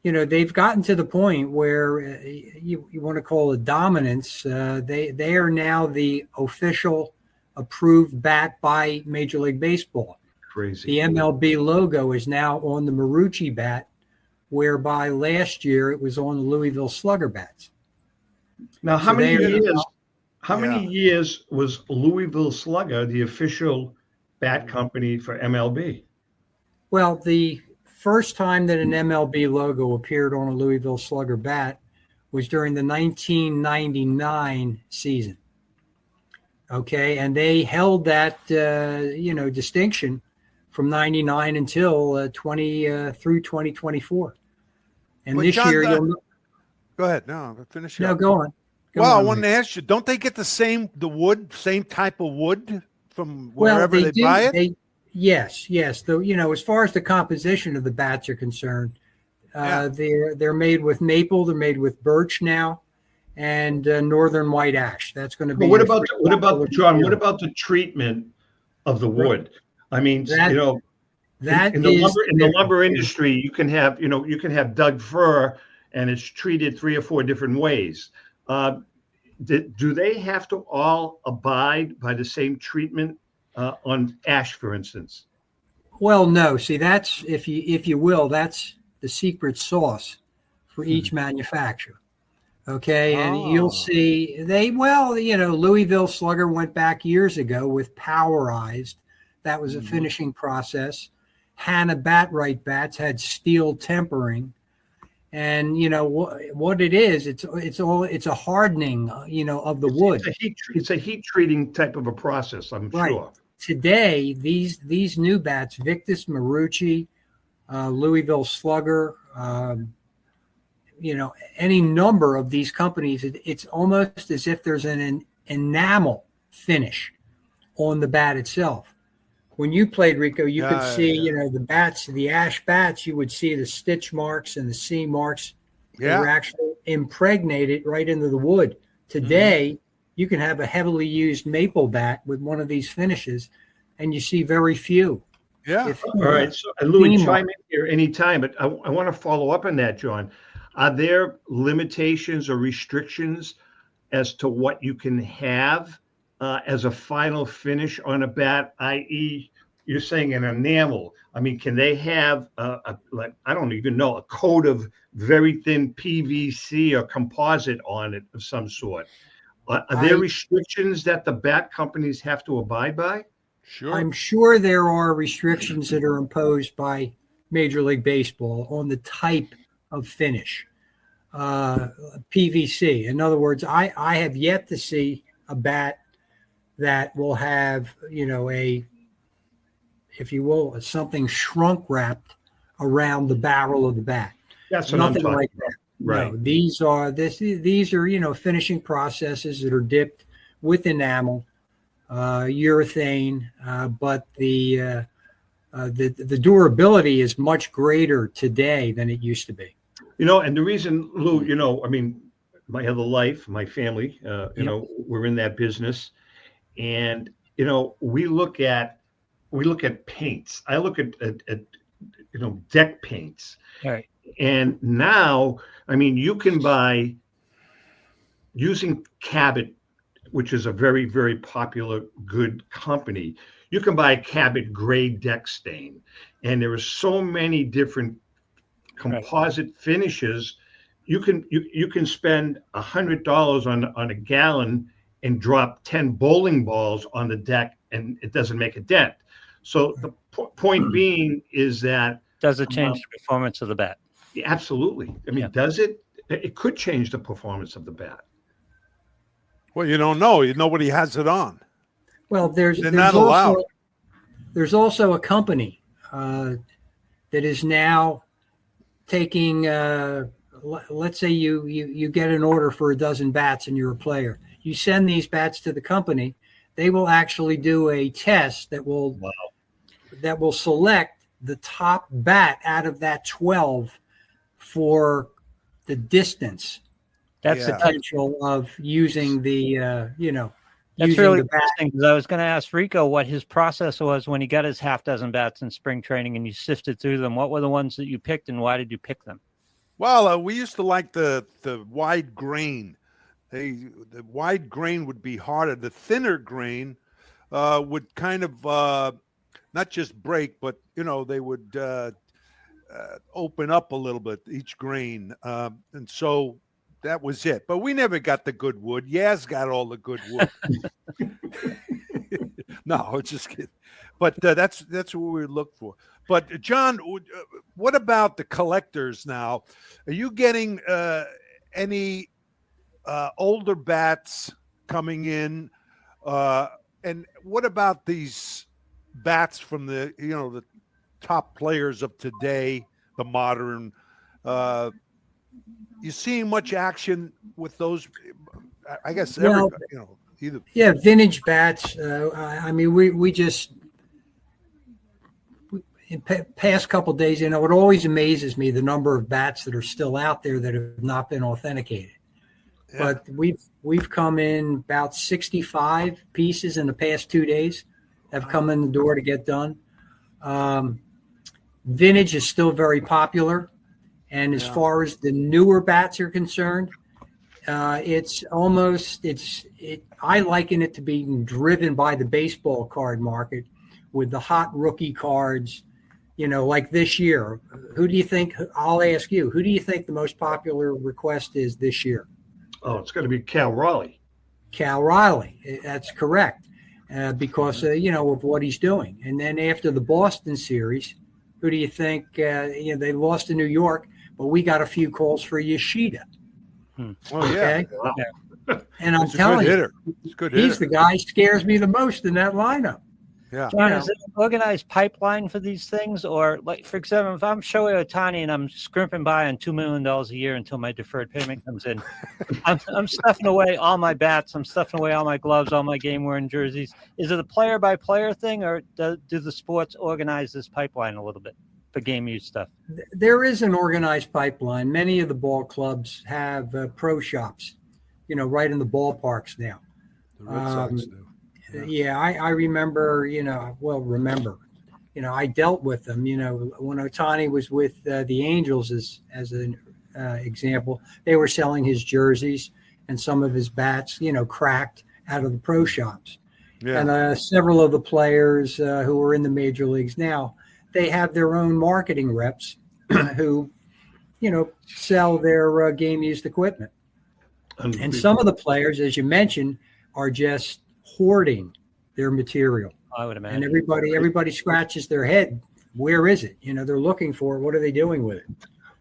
they've gotten to the point where you want to call it dominance. They are now the official approved bat by Major League Baseball. Crazy. The MLB logo is now on the Marucci bat, whereby last year it was on the Louisville Slugger bats. Now, how many years was Louisville Slugger the official bat company for MLB? Well, the first time that an MLB logo appeared on a Louisville Slugger bat was during the 1999 season. Okay, and they held that distinction from 99 until 2024. And But this John, year, go ahead. No, finish. No, go on. I wanted to ask you: don't they get the same type of wood from wherever they buy it? Yes. As far as the composition of the bats are concerned, they're made with maple, they're made with birch now, and northern white ash. That's going to be. But what about John? What about the treatment of the wood? I mean, in the lumber industry, you can have Doug fir, and it's treated 3 or 4 different ways. Do they have to all abide by the same treatment on ash, for instance? Well, no. See, that's if you will, that's the secret sauce for each manufacturer. Okay, and you'll see Louisville Slugger went back years ago with powerized. That was a finishing process. Hanna Batright bats had steel tempering, and what it is. It's a hardening, of the wood. It's a heat treating type of a process. I'm sure. Today, these new bats, Victus, Marucci, Louisville Slugger, any number of these companies, it's almost as if there's an enamel finish on the bat itself. When you played, Rico, you could see, the bats, the ash bats, you would see the stitch marks and the C marks. They were actually impregnated right into the wood. Today, you can have a heavily used maple bat with one of these finishes, and you see very few. Yeah. All right. So, Louis, chime in here anytime, but I want to follow up on that, John. Are there limitations or restrictions as to what you can have as a final finish on a bat, i.e., you're saying an enamel? I mean, can they have I don't even know, a coat of very thin PVC or composite on it of some sort? Are there restrictions that the bat companies have to abide by? Sure. I'm sure there are restrictions that are imposed by Major League Baseball on the type of finish. PVC. In other words, I have yet to see a bat that will have, something shrunk wrapped around the barrel of the bat. That's what nothing I'm like talking that. Right. No, these are finishing processes that are dipped with enamel, urethane, but the durability is much greater today than it used to be. And the reason, Lou, I mean, my other life, my family, we're in that business, and we look at paints. I look at deck paints. Right. And now, I mean, you can buy, using Cabot, which is a very, very popular, good company, you can buy a Cabot gray deck stain. And there are so many different composite finishes. You can spend $100 on a gallon and drop 10 bowling balls on the deck, and it doesn't make a dent. So the point being is that, does it change the performance of the bat? Absolutely. I mean, does it? It could change the performance of the bat. Well, you don't know. Nobody has it on. Well, there's not allowed. There's also a company that is now taking. Let's say you get an order for a dozen bats and you're a player. You send these bats to the company. They will actually do a test that will select the top bat out of that 12 for the distance. That's the potential of using the That's really interesting, because I was going to ask Rico what his process was when he got his half dozen bats in spring training and you sifted through them. What were the ones that you picked and why did you pick them? Well, we used to like the wide grain. The wide grain would be harder. The thinner grain would kind of not just break, but they would open up a little bit each grain, and so that was it. But we never got the good wood. Yaz got all the good wood. No, it's just kidding. But that's what we look for. But John, what about the collectors now? Are you getting any older bats coming in? And what about these bats from the the top players of today, the modern? You seeing much action with those? I guess everybody, either. Yeah, vintage bats. I mean, we just in past couple of days, it always amazes me the number of bats that are still out there that have not been authenticated. Yeah. But we've come in about 65 pieces in the past 2 days have come in the door to get done. Vintage is still very popular. And as far as the newer bats are concerned, I liken it to being driven by the baseball card market with the hot rookie cards, like this year. Who do you think, I'll ask you, who do you think the most popular request is this year? Oh, it's going to be Cal Raleigh. Cal Raleigh, that's correct, because, of what he's doing. And then after the Boston series, who do you think, they lost to New York, but we got a few calls for Yoshida. Oh, yeah. Wow. And I'm telling you, he's the guy who scares me the most in that lineup. Yeah. John, is it an organized pipeline for these things? Or, like, for example, if I'm Shohei Ohtani and I'm scrimping by on $2 million a year until my deferred payment comes in, I'm stuffing away all my bats, I'm stuffing away all my gloves, all my game-wearing jerseys. Is it a player-by-player thing, or do the sports organize this pipeline a little bit for game-use stuff? There is an organized pipeline. Many of the ball clubs have pro shops, right in the ballparks now. The Red Sox do. Yeah, I remember, I dealt with them, when Ohtani was with the Angels as an example, they were selling his jerseys and some of his bats, cracked out of the pro shops. Yeah. And several of the players who are in the major leagues now, they have their own marketing reps who, sell their game-used equipment. And some of the players, as you mentioned, are just hoarding their material. I would imagine. And everybody scratches their head. Where is it? They're looking for it. What are they doing with it?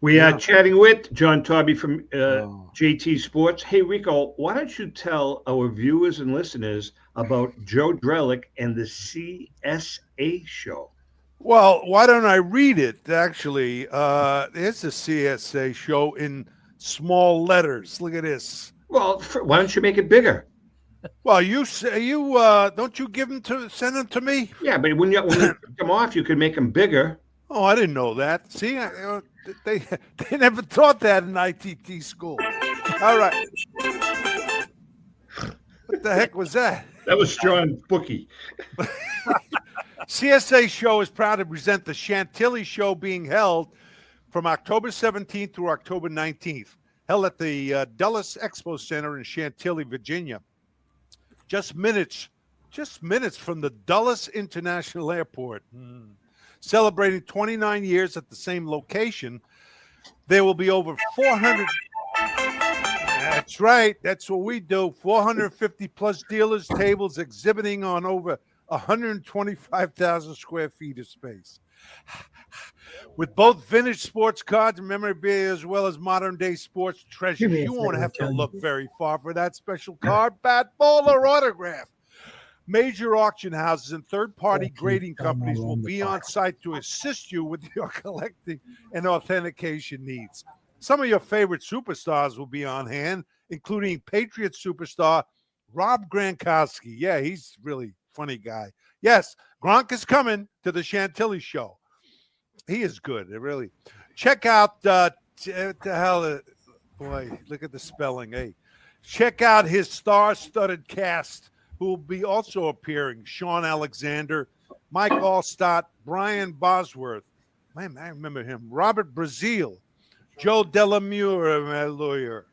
We are chatting with John Taube from JT Sports. Hey, Rico, why don't you tell our viewers and listeners about Joe Drellick and the CSA show? Well, why don't I read it, actually? It's a CSA show in small letters. Look at this. Well, why don't you make it bigger? Well, you don't you send them to me? Yeah, but when you take them off, you can make them bigger. Oh, I didn't know that. See, they never taught that in ITT school. All right. What the heck was that? That was John Bookie. CSA Show is proud to present the Chantilly Show being held from October 17th through October 19th, held at the Dulles Expo Center in Chantilly, Virginia. Just minutes from the Dulles International Airport. Celebrating 29 years at the same location, there will be over 400. That's right. That's what we do. 450 plus dealers, tables exhibiting on over 125,000 square feet of space. With both vintage sports cards and memorabilia as well as modern day sports treasures, you won't have to look very far for that special card, bat, ball, or autograph. Major auction houses and third-party grading companies will be on site to assist you with your collecting and authentication needs. Some of your favorite superstars will be on hand, including Patriot superstar Rob Gronkowski. Yeah, he's really funny guy. Yes, Gronk is coming to the Chantilly Show. He is good. Really. Check out boy, look at the spelling. Hey, check out his star-studded cast who will be also appearing. Sean Alexander, Mike Allstott, Brian Bosworth. Man, I remember him. Robert Brazil, Joe Delamure, my lawyer.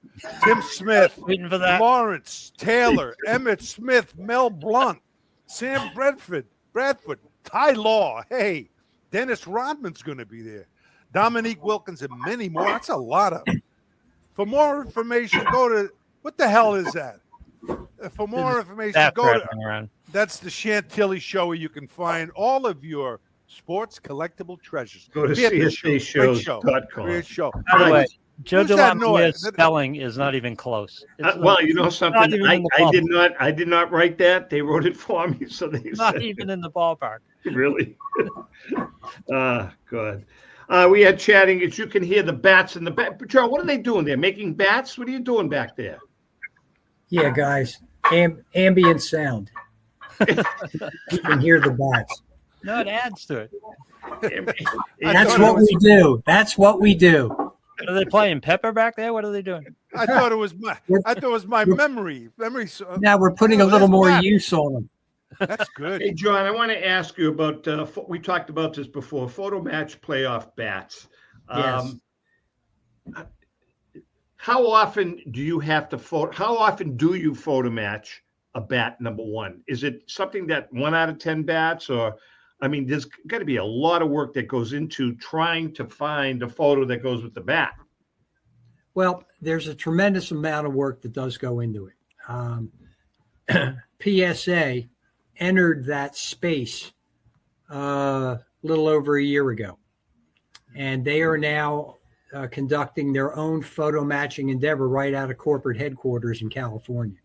Tim Smith. Waiting for that. Lawrence Taylor. Emmett Smith. Mel Blunt. Sam Bradford. Ty Law. Hey, Dennis Rodman's going to be there. Dominique Wilkins and many more. That's a lot of. For more information, go to what the hell is that? For more information, go to that's the Chantilly Show, where you can find all of your sports collectible treasures. Go to CSAshows.com. Great show. By the way, Joe DeLaMia's spelling is not even close. Well, you know something? I did not write that. They wrote it for me, so they not even in the ballpark. Really? Good. We had chatting. As you can hear the bats in the back. Joe, what are they doing there? Making bats? What are you doing back there? Yeah, guys. Ambient sound. You can hear the bats. No, it adds to it. That's what we do. That's what we do. Are they playing Pepper back there? What are they doing? I thought it was my memory. Now we're putting a little more use on them. That's good. Hey, John, I want to ask you about. We talked about this before. Photo match playoff bats. Yes. How often do you have to photo? How often do you photo match a bat number one? Is it something that 1 out of 10 bats, or I mean, there's got to be a lot of work that goes into trying to find a photo that goes with the bat. Well, there's a tremendous amount of work that does go into it. PSA entered that space a little over a year ago, and they are now conducting their own photo matching endeavor right out of corporate headquarters in California.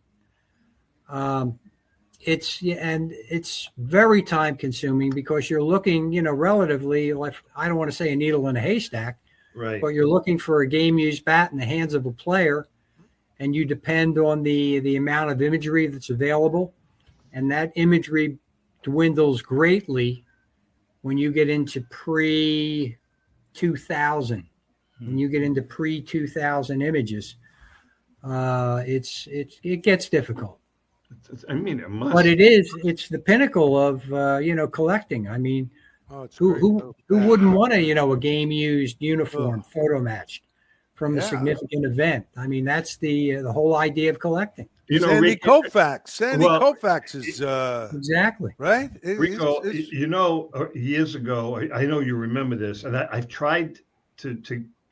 It's very time consuming because you're looking, relatively, like, I don't want to say a needle in a haystack, right? But you're looking for a game used bat in the hands of a player, and you depend on the amount of imagery that's available, and that imagery dwindles greatly when you get into pre-2000. When you get into pre-2000 images, it gets difficult. I mean, it must. But it's the pinnacle of collecting. I mean, who wouldn't want a game used uniform photo matched from a significant event? I mean, that's the whole idea of collecting. Sandy Koufax is exactly right. Rico, years ago, I know you remember this, and I've tried to.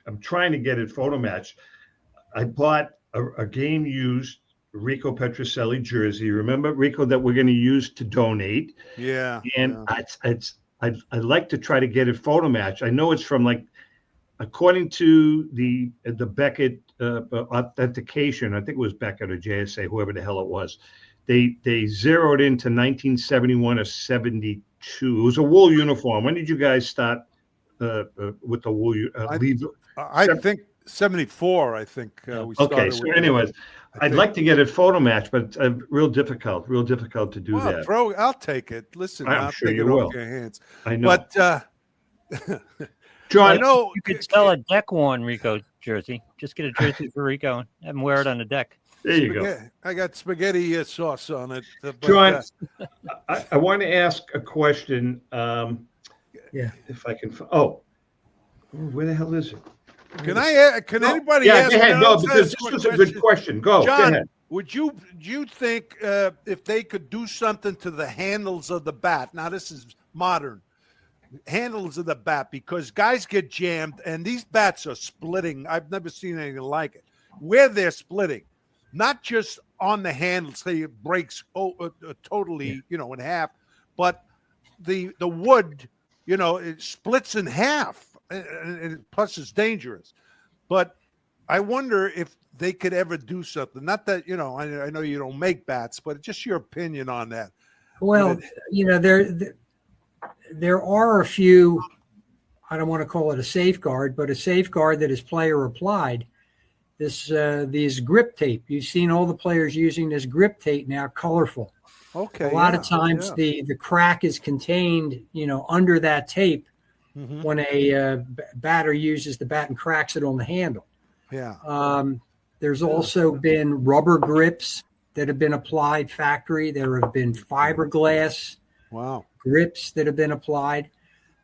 I'm trying to get it photo matched. I bought a game used Rico Petrocelli jersey. Remember, Rico, that we're going to use to donate. Yeah. And I'd like to try to get it photo matched. I know it's from, like, according to the Beckett authentication, I think it was Beckett or JSA, whoever the hell it was. They zeroed into 1971 or 72. It was a wool uniform. When did you guys start with the wool? I think 74. I think we started. Okay, so anyways, I'd like to get it photo matched, but it's real difficult to do that. Bro, I'll take it. Listen, I'll sure take you it will. off your hands. I know. But John, I know you could sell a deck worn Rico jersey. Just get a jersey for Rico and have him wear it on the deck. There you go. I got spaghetti sauce on it. John, I want to ask a question. If I can. Where the hell is it? Can anybody ask? Go ahead. No, because this was a good question. John, go ahead. Would you think if they could do something to the handles of the bat? Now this is modern handles of the bat, because guys get jammed and these bats are splitting. I've never seen anything like it. Where they're splitting, not just on the handle, say it breaks totally, in half, but the wood, it splits in half. And plus it's dangerous. But I wonder if they could ever do something. Not that, I know you don't make bats, but just your opinion on that. Well, there are a few, I don't want to call it a safeguard, but a safeguard that is player applied. These grip tape. You've seen all the players using this grip tape now, colorful. Okay. A lot of times the crack is contained, under that tape. Mm-hmm. When a batter uses the bat and cracks it on the handle. Yeah. There's also been rubber grips that have been applied factory. There have been fiberglass grips that have been applied.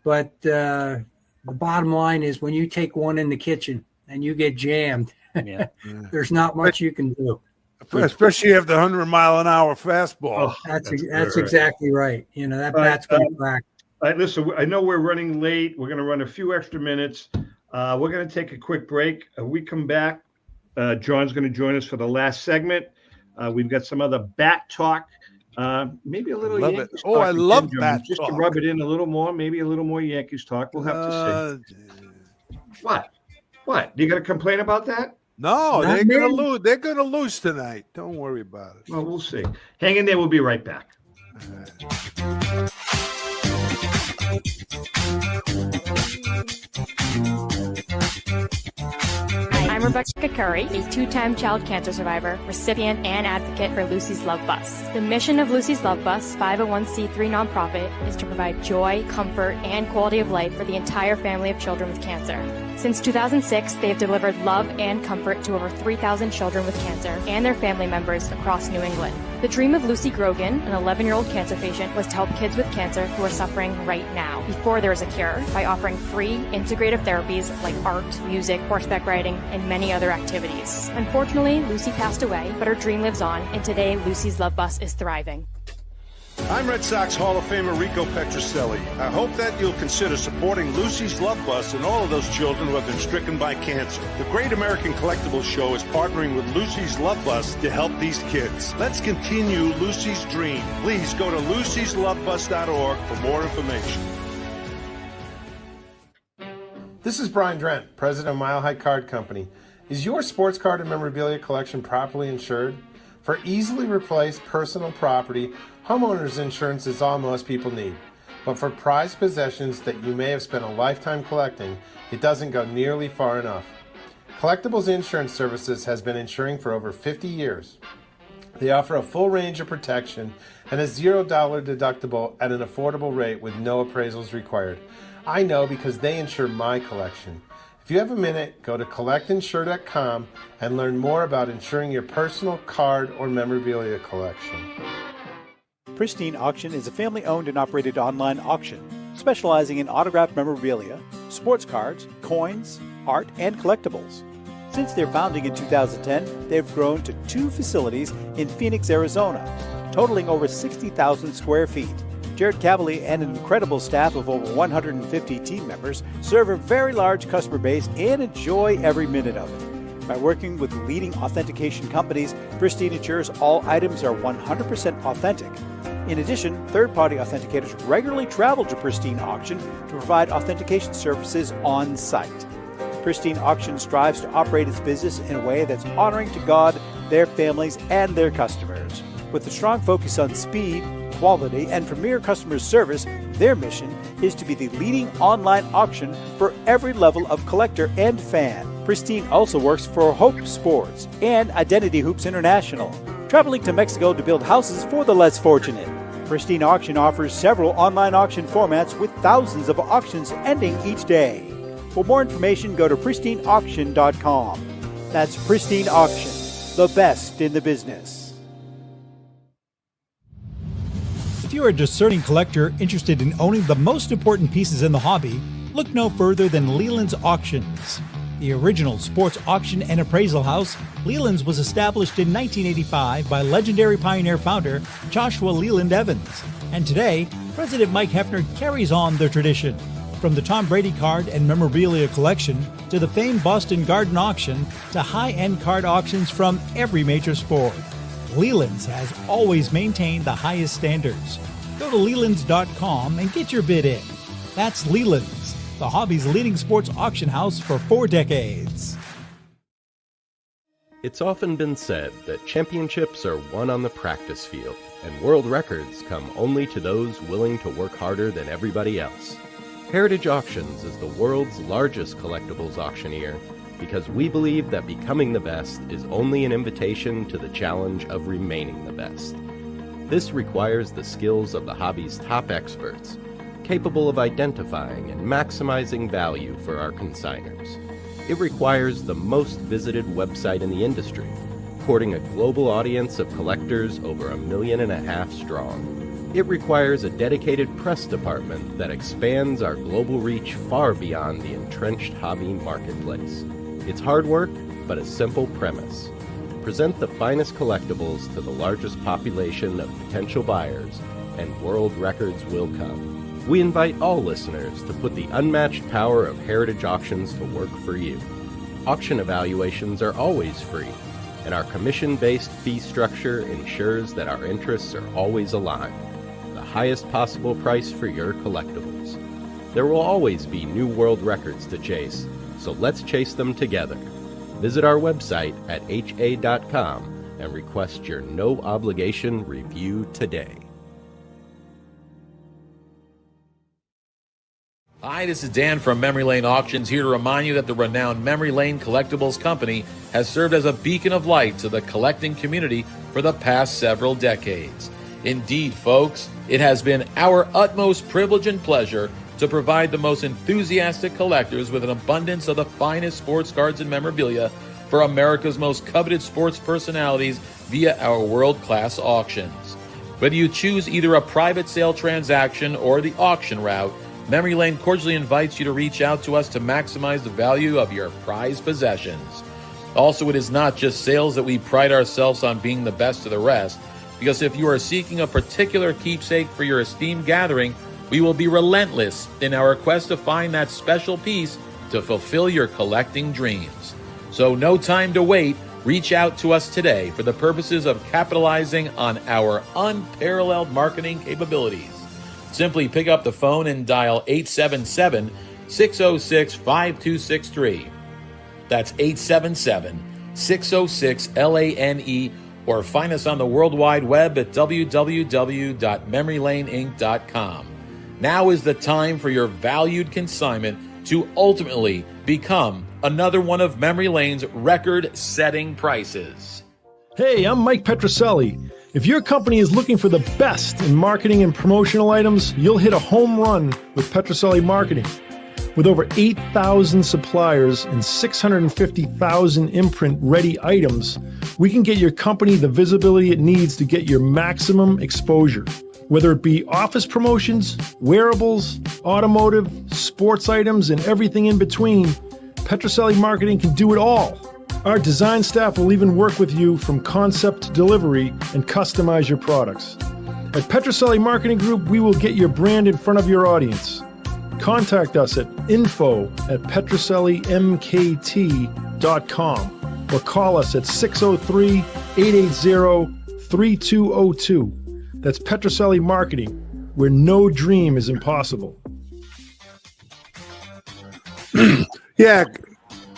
But the bottom line is, when you take one in the kitchen and you get jammed, Yeah. the's not much you can do. Especially if the 100-mile-an-hour fastball. That's exactly right. You know, that bat's going to crack. All right, listen, I know we're running late. We're going to run a few extra minutes. We're going to take a quick break. We come back. John's going to join us for the last segment. We've got some other bat talk. Maybe a little Yankees talk. I love bat just talk. to rub it in a little more. Maybe a little more Yankees talk. We'll have to see. What? You going to complain about that? No, they're going to lose. They're going to lose tonight. Don't worry about it. Well, we'll see. Hang in there. We'll be right back. I'm Rebecca Curry, a two-time child cancer survivor, recipient, and advocate for Lucy's Love Bus. The mission of Lucy's Love Bus, 501c3 nonprofit, is to provide joy, comfort, and quality of life for the entire family of children with cancer. Since 2006, they have delivered love and comfort to over 3,000 children with cancer and their family members across New England. The dream of Lucy Grogan, an 11-year-old cancer patient, was to help kids with cancer who are suffering right now, before there is a cure, by offering free, integrative therapies like art, music, horseback riding, and many other activities. Unfortunately, Lucy passed away, but her dream lives on, and today Lucy's Love Bus is thriving. I'm Red Sox Hall of Famer Rico Petrocelli. I hope that you'll consider supporting Lucy's Love Bus and all of those children who have been stricken by cancer. The Great American Collectibles Show is partnering with Lucy's Love Bus to help these kids. Let's continue Lucy's dream. Please go to lucyslovebus.org for more information. This is Brian Drent, president of Mile High Card Company. Is your sports card and memorabilia collection properly insured? For easily replaced personal property, homeowners insurance is all most people need. But for prized possessions that you may have spent a lifetime collecting, it doesn't go nearly far enough. Collectibles Insurance Services has been insuring for over 50 years. They offer a full range of protection and a $0 deductible at an affordable rate with no appraisals required. I know because they insure my collection. If you have a minute, go to collectinsure.com and learn more about insuring your personal card or memorabilia collection. Pristine Auction is a family-owned and operated online auction specializing in autographed memorabilia, sports cards, coins, art, and collectibles. Since their founding in 2010, they've grown to 2 facilities in Phoenix, Arizona, totaling over 60,000 square feet. Jared Cavalier and an incredible staff of over 150 team members serve a very large customer base and enjoy every minute of it. By working with leading authentication companies, Pristine ensures all items are 100% authentic. In addition, third-party authenticators regularly travel to Pristine Auction to provide authentication services on site. Pristine Auction strives to operate its business in a way that's honoring to God, their families, and their customers. With a strong focus on speed, quality, and premier customer service, their mission is to be the leading online auction for every level of collector and fan. Pristine also works for Hope Sports and Identity Hoops International, traveling to Mexico to build houses for the less fortunate. Pristine Auction offers several online auction formats with thousands of auctions ending each day. For more information, go to pristineauction.com. That's Pristine Auction, the best in the business. If you're a discerning collector interested in owning the most important pieces in the hobby, look no further than Leland's Auctions. The original sports auction and appraisal house, Leland's was established in 1985 by legendary Pioneer founder Joshua Leland Evans. And today, President Mike Hefner carries on their tradition. From the Tom Brady card and memorabilia collection to the famed Boston Garden auction to high-end card auctions from every major sport, Leland's has always maintained the highest standards. Go to Lelands.com and get your bid in. That's Leland's, the hobby's leading sports auction house for 4 decades. It's often been said that championships are won on the practice field, and world records come only to those willing to work harder than everybody else. Heritage Auctions is the world's largest collectibles auctioneer because we believe that becoming the best is only an invitation to the challenge of remaining the best. This requires the skills of the hobby's top experts, capable of identifying and maximizing value for our consigners. It requires the most visited website in the industry, courting a global audience of collectors over 1.5 million strong. It requires a dedicated press department that expands our global reach far beyond the entrenched hobby marketplace. It's hard work, but a simple premise. Present the finest collectibles to the largest population of potential buyers, and world records will come. We invite all listeners to put the unmatched power of Heritage Auctions to work for you. Auction evaluations are always free, and our commission-based fee structure ensures that our interests are always aligned. The highest possible price for your collectibles. There will always be new world records to chase, so let's chase them together. Visit our website at ha.com and request your no-obligation review today. Hi, this is Dan from Memory Lane Auctions, here to remind you that the renowned Memory Lane Collectibles Company has served as a beacon of light to the collecting community for the past several decades. Indeed, folks, it has been our utmost privilege and pleasure to provide the most enthusiastic collectors with an abundance of the finest sports cards and memorabilia for America's most coveted sports personalities via our world-class auctions. Whether you choose either a private sale transaction or the auction route, Memory Lane cordially invites you to reach out to us to maximize the value of your prized possessions. Also, it is not just sales that we pride ourselves on being the best of the rest, because if you are seeking a particular keepsake for your esteemed gathering, we will be relentless in our quest to find that special piece to fulfill your collecting dreams. So no time to wait. Reach out to us today for the purposes of capitalizing on our unparalleled marketing capabilities. Simply pick up the phone and dial 877-606-5263. That's 877-606-LANE, or find us on the World Wide Web at www.memorylaneinc.com. Now is the time for your valued consignment to ultimately become another one of Memory Lane's record-setting prices. Hey, I'm Mike Petroselli. If your company is looking for the best in marketing and promotional items, you'll hit a home run with Petroselli Marketing. With over 8,000 suppliers and 650,000 imprint-ready items, we can get your company the visibility it needs to get your maximum exposure. Whether it be office promotions, wearables, automotive, sports items, and everything in between, Petroselli Marketing can do it all. Our design staff will even work with you from concept to delivery and customize your products. At Petroselli Marketing Group, we will get your brand in front of your audience. Contact us at info@petrosellimkt.com or call us at 603-880-3202. That's Petroselli Marketing, where no dream is impossible. Yeah,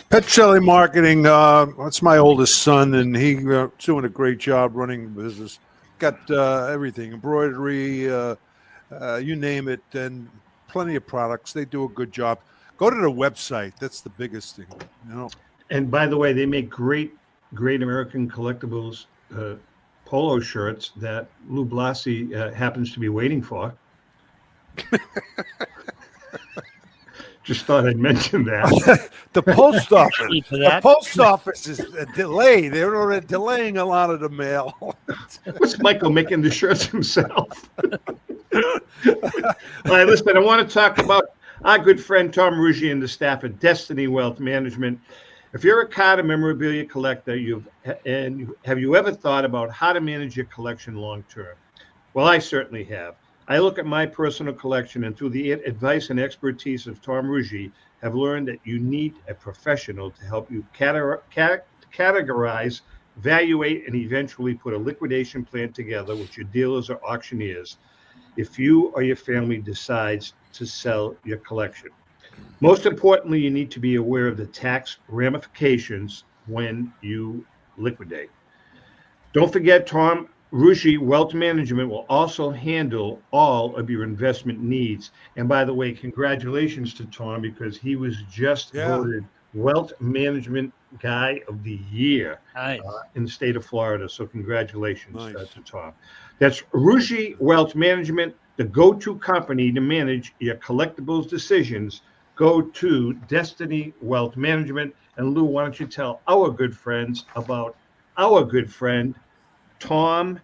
Petroselli Marketing, that's my oldest son, and he's doing a great job running the business. Got everything, embroidery, you name it, and plenty of products. They do a good job. Go to the website. That's the biggest thing, you know. And by the way, they make great American collectibles polo shirts that Lou Blasi happens to be waiting for. Just thought I'd mention that. The post office is delayed. They're delaying a lot of the mail. What's Michael making the shirts himself? All right, listen, I want to talk about our good friend Tom Ruggi and the staff at Destiny Wealth Management. If you're a card and memorabilia collector, have you ever thought about how to manage your collection long term? Well, I certainly have. I look at my personal collection, and through the advice and expertise of Tom Ruggi, have learned that you need a professional to help you categorize, evaluate, and eventually put a liquidation plan together with your dealers or auctioneers if you or your family decides to sell your collection. Most importantly, you need to be aware of the tax ramifications when you liquidate. Don't forget, Tom Ruggi Wealth Management will also handle all of your investment needs. And by the way, congratulations to Tom, because he was just voted Wealth Management Guy of the Year in the state of Florida. So congratulations to Tom. That's Ruggi Wealth Management, the go-to company to manage your collectibles decisions. Go to Destiny Wealth Management. And Lou, why don't you tell our good friends about our good friend, Tom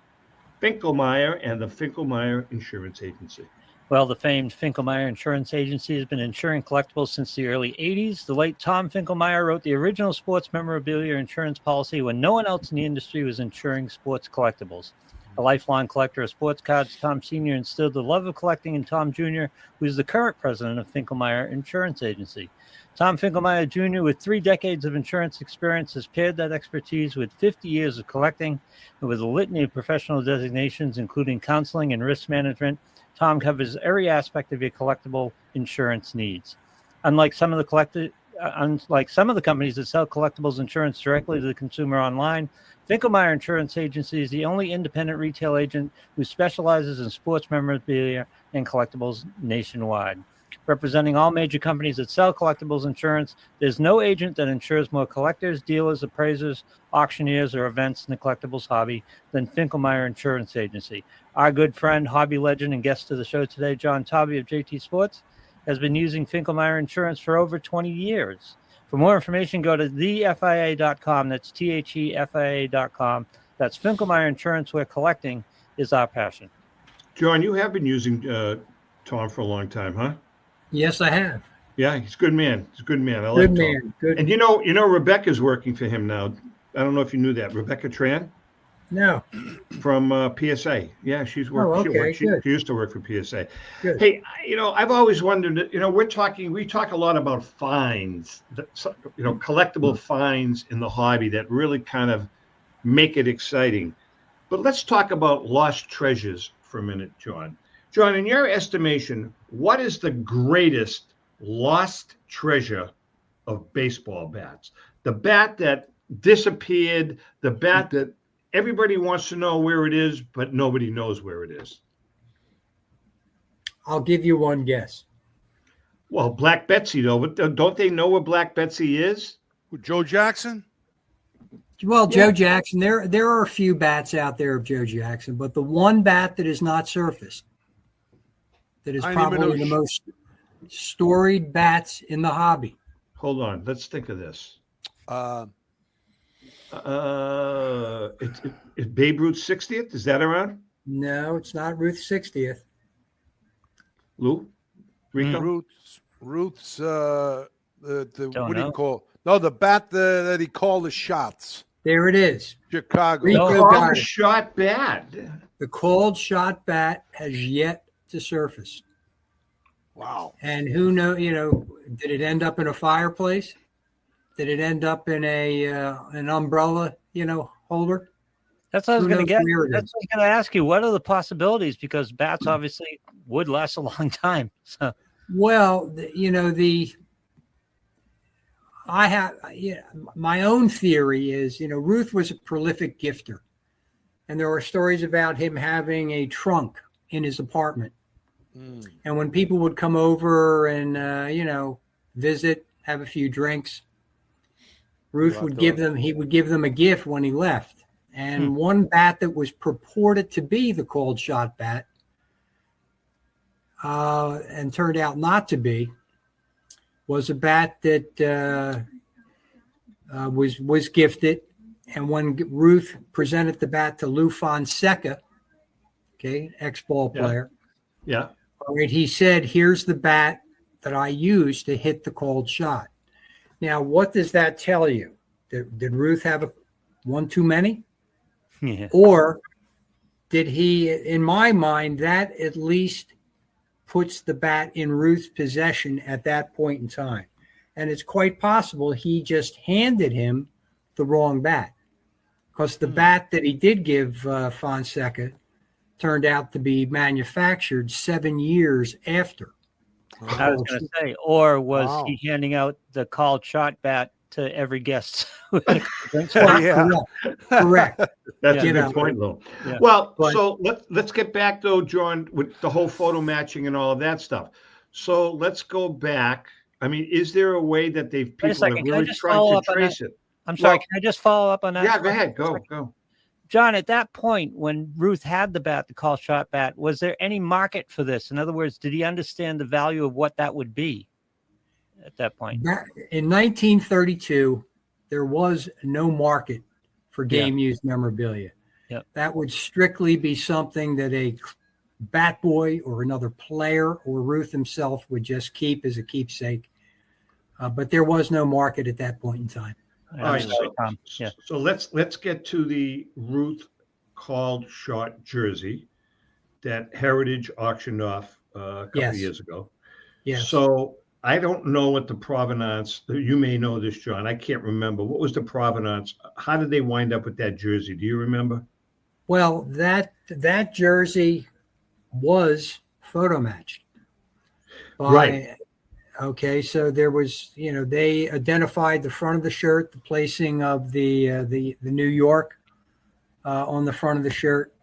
Finkelmeyer and the Finkelmeyer Insurance Agency. Well, the famed Finkelmeyer Insurance Agency has been insuring collectibles since the early 80s. The late Tom Finkelmeyer wrote the original sports memorabilia insurance policy when no one else in the industry was insuring sports collectibles. A lifelong collector of sports cards, Tom Sr. instilled the love of collecting in Tom Jr., who is the current president of Finkelmeyer Insurance Agency. Tom Finkelmeyer Jr., with 3 decades of insurance experience, has paired that expertise with 50 years of collecting and with a litany of professional designations, including counseling and risk management. Tom covers every aspect of your collectible insurance needs. Unlike some of the companies that sell collectibles insurance directly to the consumer online, Finkelmeyer Insurance Agency is the only independent retail agent who specializes in sports memorabilia and collectibles nationwide. Representing all major companies that sell collectibles insurance, there's no agent that insures more collectors, dealers, appraisers, auctioneers, or events in the collectibles hobby than Finkelmeyer Insurance Agency. Our good friend, hobby legend, and guest of the show today, John Taube of JT Sports, has been using Finkelmeyer Insurance for over 20 years. For more information, go to thefia.com. That's thefia.com. That's Finkelmeyer Insurance, where collecting is our passion. John, you have been using Tom for a long time, huh? Yes, I have. Yeah, he's a good man. He's a good man. I Good like man. Tom. Good. And you know, Rebecca's working for him now. I don't know if you knew that. Rebecca Tran No. from PSA. Yeah, she's working. okay, She used to work for PSA. Good. Hey, I've always wondered, we talk a lot about finds, collectible finds in the hobby that really kind of make it exciting. But let's talk about lost treasures for a minute, John. John, in your estimation, what is the greatest lost treasure of baseball bats? The bat that disappeared, the bat that everybody wants to know where it is, but nobody knows where it is. I'll give you one guess. Well, Black Betsy, though, but don't they know where Black Betsy is? Joe Jackson? Well, Joe Jackson, there are a few bats out there of Joe Jackson, but the one bat that is not surfaced, that is probably the most storied bats in the hobby. Hold on, let's think of this. Is Babe Ruth's 60th? Is that around? No, it's not Ruth's 60th. Lou? Rico? Ruth's what do you call? No, the bat that he called the shots. There it is. Chicago. The shot bat. The called shot bat has yet to surface. Wow. And who knows, did it end up in a fireplace? Did it end up in an umbrella, holder? That's what I was going to get. That's what I was going to ask you. What are the possibilities? Because bats obviously would last a long time. So. Well, my own theory is, Ruth was a prolific gifter. And there are stories about him having a trunk in his apartment. And when people would come over and, visit, have a few drinks, Ruth would give them a gift when he left. And one bat that was purported to be the cold shot bat and turned out not to be was a bat that was gifted. And when Ruth presented the bat to Lou Fonseca, ex-ball player, all right, he said, "Here's the bat that I used to hit the cold shot." Now, what does that tell you? Did Ruth have one too many? Yeah. Or did he, in my mind, that at least puts the bat in Ruth's possession at that point in time. And it's quite possible he just handed him the wrong bat, because the bat that he did give Fonseca turned out to be manufactured 7 years after. I was going to say, or was he handing out the called shot bat to every guest? Correct. That's a good point, Lou. Yeah. Well, so let's get back, though, John, with the whole photo matching and all of that stuff. So let's go back. I mean, is there a way that people have really tried to trace it? I'm sorry, can I just follow up on that? Yeah, go ahead. Go. John, at that point, when Ruth had the bat, the call shot bat, was there any market for this? In other words, did he understand the value of what that would be at that point? In 1932, there was no market for game-used memorabilia. Yep. That would strictly be something that bat boy or another player or Ruth himself would just keep as a keepsake. But there was no market at that point in time. All right, so let's get to the Ruth called short jersey that Heritage auctioned off a couple of years ago. Yes. So I don't know what the provenance. You may know this, John. I can't remember. What was the provenance? How did they wind up with that jersey? Do you remember? Well, that jersey was photo matched. Right. Okay, so there was, they identified the front of the shirt, the placing of the New York on the front of the shirt.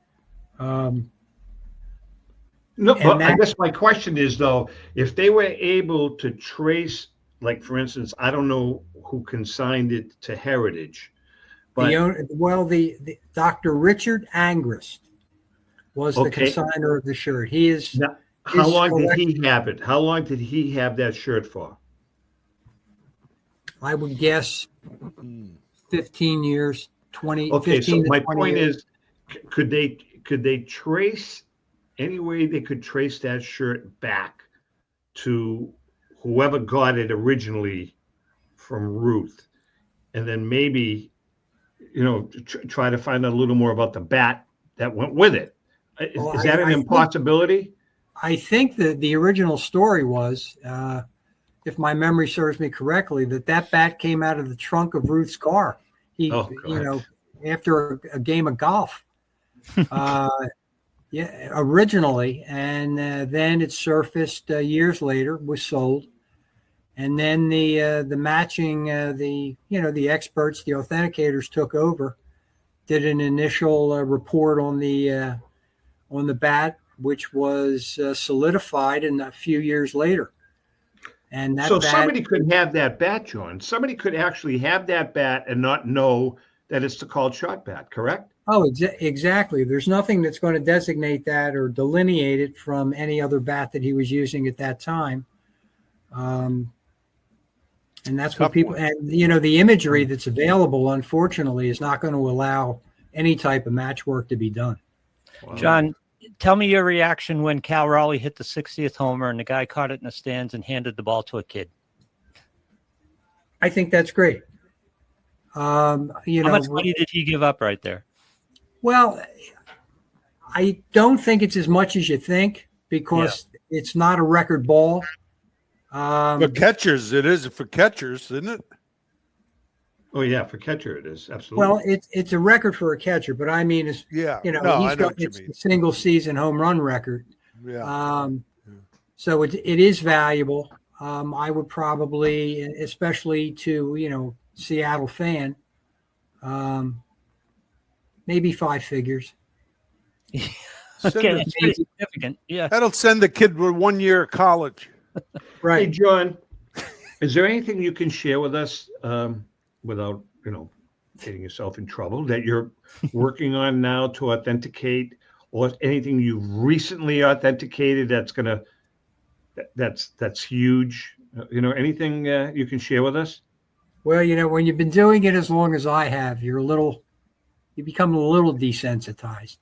No, but I guess my question is, though, if they were able to trace, like, for instance, I don't know who consigned it to Heritage, but the Dr. Richard Angrist was the consigner of the shirt. He is. Now, how long did he have it? How long did he have that shirt for? I would guess 15 years, 20. Okay, so my point years. is, could they trace any way they could trace that shirt back to whoever got it originally from Ruth, and then maybe, try to find out a little more about the bat that went with it? Is that an impossibility? I think that the original story was, if my memory serves me correctly, that bat came out of the trunk of Ruth's car. After a game of golf. Originally, and then it surfaced years later, was sold, and then the matching, the experts, the authenticators took over, did an initial report on the bat, which was solidified in a few years later. And somebody could have that bat, John. Somebody could actually have that bat and not know that it's the called shot bat, correct? Oh, exactly. There's nothing that's going to designate that or delineate it from any other bat that he was using at that time. And that's what people, and the imagery that's available, unfortunately, is not going to allow any type of match work to be done. Wow. John, tell me your reaction when Cal Raleigh hit the 60th homer and the guy caught it in the stands and handed the ball to a kid. I think that's great. How much money did he give up right there? Well, I don't think it's as much as you think, because it's not a record ball. For catchers, it is. For catchers, isn't it? Oh yeah, for catcher it is, absolutely. Well, it's a record for a catcher, but I mean, it's he's got it's a single season home run record. Yeah. So it is valuable. I would probably, especially to Seattle fan, maybe 5 figures. Okay, that's pretty significant. Yeah, that'll send the kid to 1 year of college. Right. Hey, John, is there anything you can share with us without getting yourself in trouble that you're working on now to authenticate, or anything you've recently authenticated that's huge? Anything you can share with us? Well, when you've been doing it as long as I have, you become a little desensitized.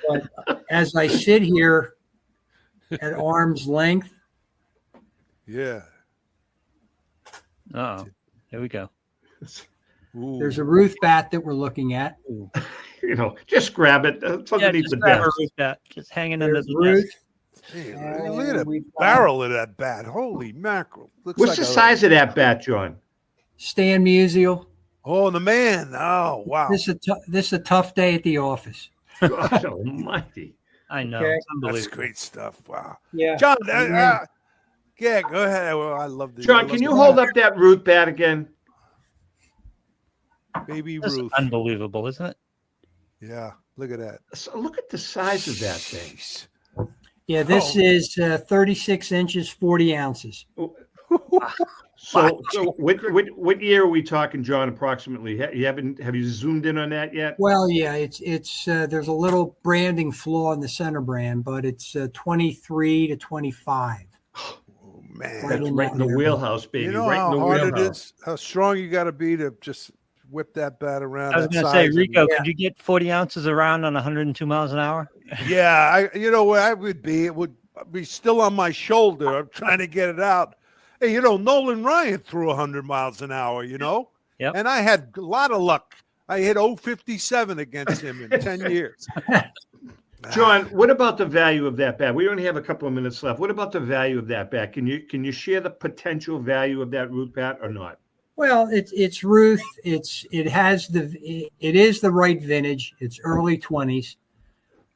But as I sit here at arm's length. Yeah. Oh, there we go. There's a Ruth bat that we're looking at. Just grab it. It's underneath the grab desk. a Ruth bat, just hanging under the Ruth. desk. Hey, look at the barrel of that bat. Holy mackerel. What's the size of that bat, John? Stan Musial. Oh, the man. Oh, wow. This is a tough day at the office. God almighty. I know. Okay. That's great stuff. Wow. Yeah. John, go ahead. Well, I love this. John, can you hold up that Ruth bat again? Baby That's Ruth. Unbelievable, isn't it? Yeah. Look at that. So look at the size of that thing. Yeah, this is 36 inches, 40 ounces. So what year are we talking, John, approximately? Have you zoomed in on that yet? Well, yeah, it's there's a little branding flaw in the center brand, but it's 23 to 25. Oh, man. That's right in the wheelhouse, baby. You know right how in the hard wheelhouse. it is, how strong you got to be to just whip that bat around. I was going to say, Rico, could you get 40 ounces around on 102 miles an hour? Yeah, you know where I would be. It would be still on my shoulder. I'm trying to get it out. Hey, you know, Nolan Ryan threw 100 miles an hour, you know? Yep. And I had a lot of luck. I hit 057 against him in 10 years. John, what about the value of that bat? We only have a couple of minutes left. What about the value of that bat? Can you share the potential value of that Ruth bat or not? Well, it's Ruth. It is the right vintage. It's early 20s.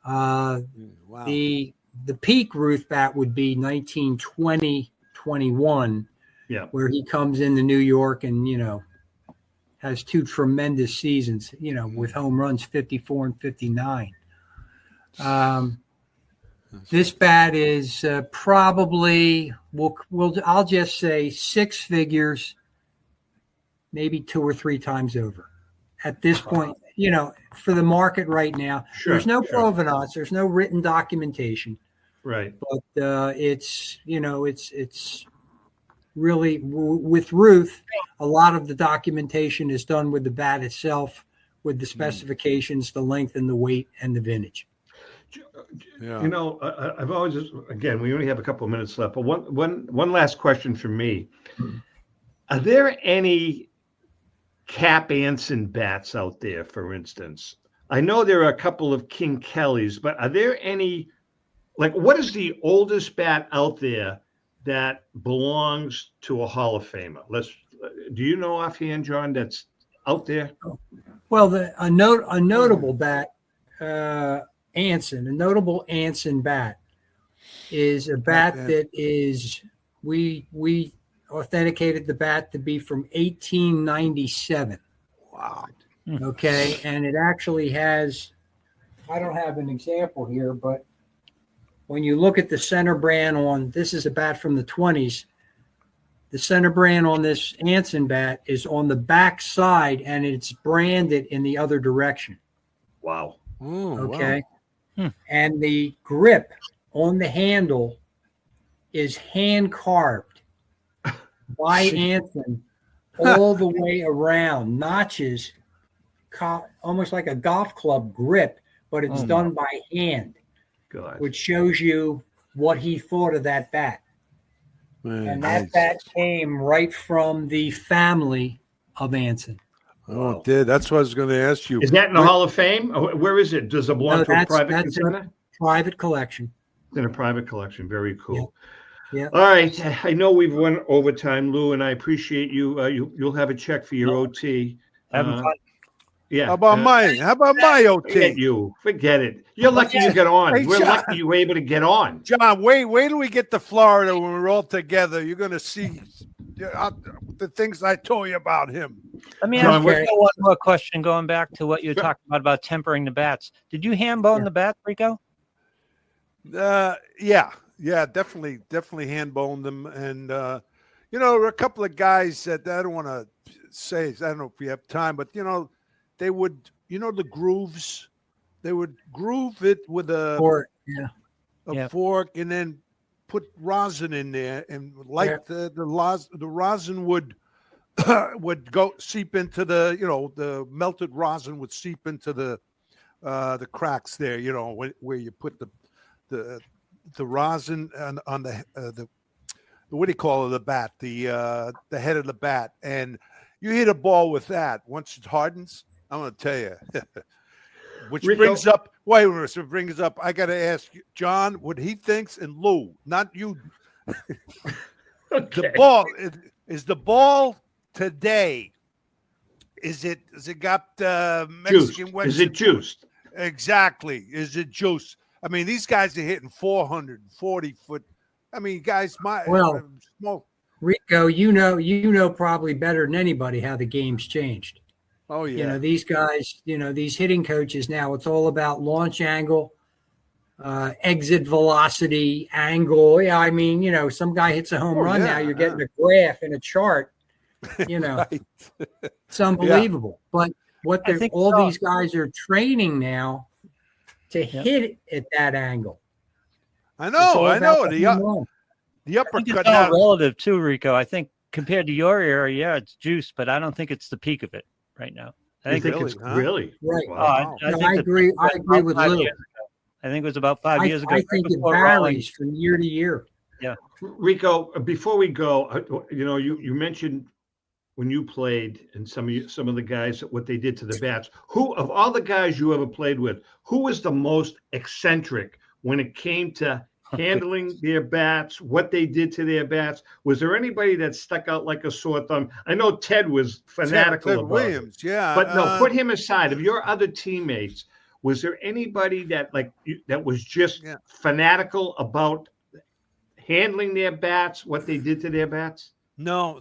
Wow. The peak Ruth bat would be 1920, 21, where he comes into New York and, you know, has two tremendous seasons, you know, with home runs 54 and 59. This bat is probably I'll just say six figures, maybe 2 or 3 times over at this point, you know, for the market right now. There's no provenance, there's no written documentation. Right. But it's, you know, it's really with Ruth, a lot of the documentation is done with the bat itself, with the specifications, the length and the weight and the vintage. Yeah. You know, I've always, again, we only have a couple of minutes left, but one last question from me. Are there any Cap Anson bats out there, for instance? I know there are a couple of King Kellys, but are there any, like, what is the oldest bat out there that belongs to a Hall of Famer? Do you know offhand, John, that's out there? Well, a notable bat, Anson, a notable Anson bat is a bat that is, we authenticated the bat to be from 1897. Wow. Okay. And it actually has, I don't have an example here, but when you look at the center brand on, this is a bat from the 20s. The center brand on this Anson bat is on the back side and it's branded in the other direction. Wow. Ooh, okay. Wow. And the grip on the handle is hand carved by Anson all the way around, notches, almost like a golf club grip, but it's done by hand, which shows you what he thought of that bat. Man, and that bat came right from the family of Anson. Oh, it did. That's what I was going to ask you. Is that in the Hall of Fame? Where is it? Does it belong to a private container? Private collection. It's in a private collection. Very cool. Yeah. All right. I know we've run over time, Lou, and I appreciate you. You'll have a check for your OT. Having fun. Yeah. How about my OT? Forget it. You're lucky you got on. Hey, we're John. lucky you were able to get on. John, wait till we get to Florida when we're all together. You're going to see the things I told you about him. Let me ask you one more question, going back to what you were talking about tempering the bats. Did you ham bone the bat, Rico? Yeah, definitely hand boned them. And, you know, there were a couple of guys that I don't want to say, I don't know if we have time, but, you know, they would, you know, the grooves, they would groove it with a fork and then put rosin in there, and the rosin would go seep into the, you know, the melted rosin would seep into the cracks there, you know, where you put the rosin on the what do you call it, the bat, the head of the bat, and you hit a ball with that. Once it hardens, I'm going to tell you, which brings up. Wait a minute, so it brings up. I got to ask you, John, what he thinks, and Lou, not you. The ball is the ball today. Is it got Mexican? Juiced. Is it juiced? Exactly. Is it juiced? I mean, these guys are hitting 440 foot. I mean, guys, Rico, you know probably better than anybody how the game's changed. Oh yeah. You know, these guys, you know, these hitting coaches now, it's all about launch angle, exit velocity, angle. Yeah, I mean, you know, some guy hits a home run now, you're getting a graph and a chart. You know, it's unbelievable. But these guys are training now to hit it at that angle. I know. The uppercut it's all relative too, Rico. I think compared to your era, it's juice, but I don't think it's the peak of it. right now. I think it's really right. Wow. I agree. I agree with Lou. I think it was about 5 years ago. I think it varies from year to year. Yeah. Rico, before we go, you mentioned when you played and some of the guys, what they did to the bats. Who of all the guys you ever played with, who was the most eccentric when it came to handling their bats, what they did to their bats? Was there anybody that stuck out like a sore thumb? I know Ted was fanatical Ted about Williams, it. yeah. But no, put him aside. Of your other teammates, was there anybody that that was just fanatical about handling their bats, what they did to their bats? No,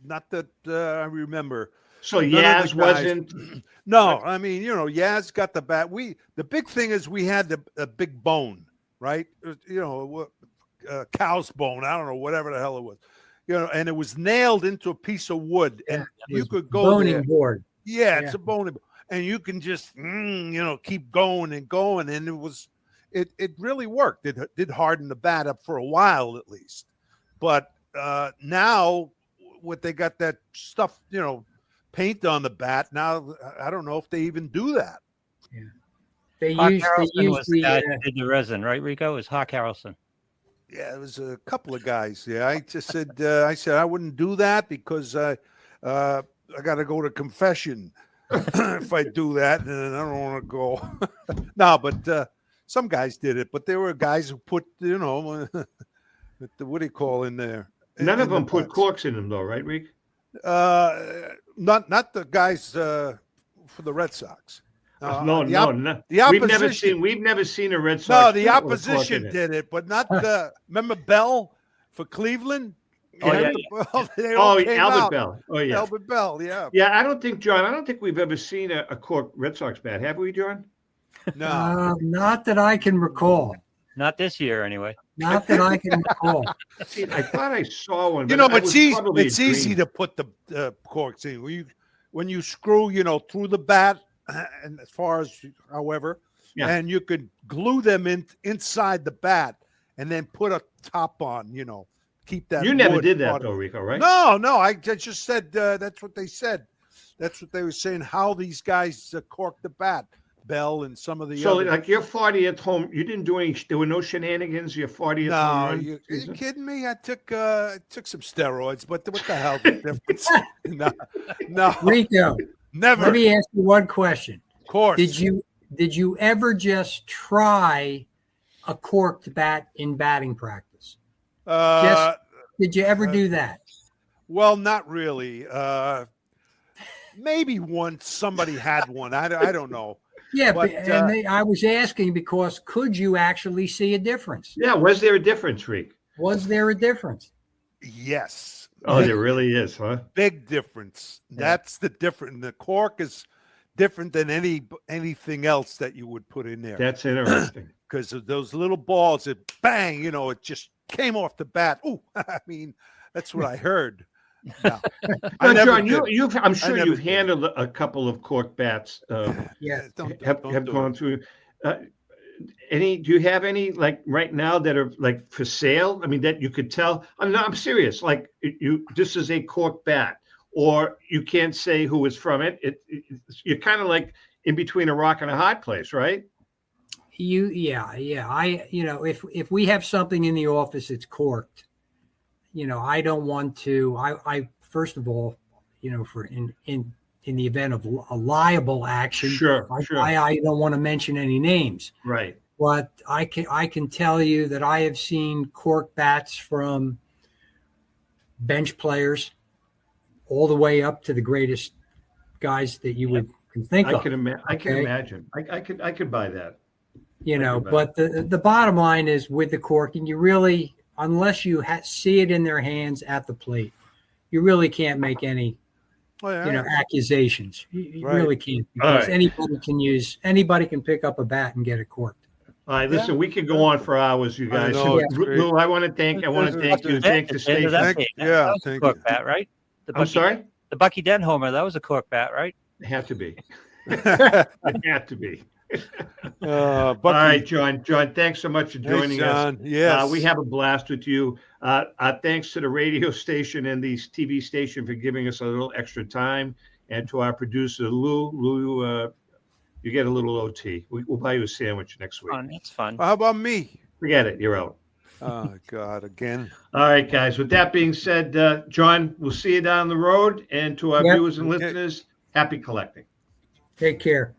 not that I remember. So Yaz wasn't. No, I mean, Yaz got the bat. The big thing is we had the big bone, right? Cow's bone. I don't know, whatever the hell it was. And it was nailed into a piece of wood, and you could go boning there. board. Yeah, it's a boning board, and you can just keep going and going, and it really worked. It did harden the bat up for a while at least, but now what they got that stuff, paint on the bat. Now I don't know if they even do that. Yeah, they Hawk use Harrelson was the guy the that did the resin, right, Rico? It was Hawk Harrelson. Yeah, it was a couple of guys. Yeah, I just said I wouldn't do that because I got to go to confession if I do that, and I don't want to go. No, but some guys did it. But there were guys who put what do you call in there? None of them put corks in them, though, right, Rick? Not the guys for the Red Sox. No. The opposition. We've never seen a Red Sox. No, the opposition did it, but not the. Remember Bell for Cleveland? Oh, Yeah, Albert Bell. Oh, yeah. Albert Bell, yeah. Yeah, I don't think we've ever seen a cork Red Sox bat, have we, John? No. Not that I can recall. Not this year, anyway. Not that I can recall. See, I thought I saw one. But it's easy to put the corks in. When you screw, through the bat, and as far as however, and you could glue them inside the bat and then put a top on, keep that. You never wood did that though, Rico, right? No. I just said that's what they said. That's what they were saying. How these guys cork the bat, Bell and some of the. So, other. like your 40th home, you didn't do any. There were no shenanigans. Your 40th home run. Are you kidding me? I took some steroids, but what the hell? The difference? No, Rico, never. Let me ask you one question. Of course. Did you ever just try a corked bat in batting practice? Did you ever do that? Well, not really. Maybe once somebody had one. I don't know. Yeah, but I was asking because could you actually see a difference? Yeah, was there a difference, Rick? Was there a difference? Yes. Oh, there really is, huh? Big difference. Yeah. That's the difference. The cork is different than anything else that you would put in there. That's interesting. Because of those little balls, it bang, it just came off the bat. Oh, I mean, that's what I heard. No. John, I'm sure you've handled a couple of cork bats. Yeah, have gone through. Do you have any like right now that are like for sale? I mean, that you could tell. I'm serious. Like this is a cork bat, or you can't say who is from it. You're kind of like in between a rock and a hard place, right? Yeah. If we have something in the office that's corked, I don't want to. I first of all, for in the event of a liable action, sure. I don't want to mention any names, right? But I can tell you that I have seen cork bats from bench players all the way up to the greatest guys that you can think of. I can imagine. I could buy that. But the bottom line is with the corking, you really, unless you see it in their hands at the plate, you really can't make any, accusations. You really can't, because anybody can pick up a bat and get it corked. All right, listen, we could go on for hours, you guys. Lou, I want to thank you. Thank the station. Thank you. Cork bat, right? I'm sorry? The Bucky Dent homer, that was a cork bat, right? It had to be. It had to be. All right, John, thanks so much for joining us. Yes. We have a blast with you. Thanks to the radio station and the TV station for giving us a little extra time. And to our producer, Lou, you get a little OT. We'll buy you a sandwich next week. Fun. It's fun. How about me? Forget it. You're out. Oh, God, again. All right, guys. With that being said, John, we'll see you down the road. And to our viewers and listeners, happy collecting. Take care.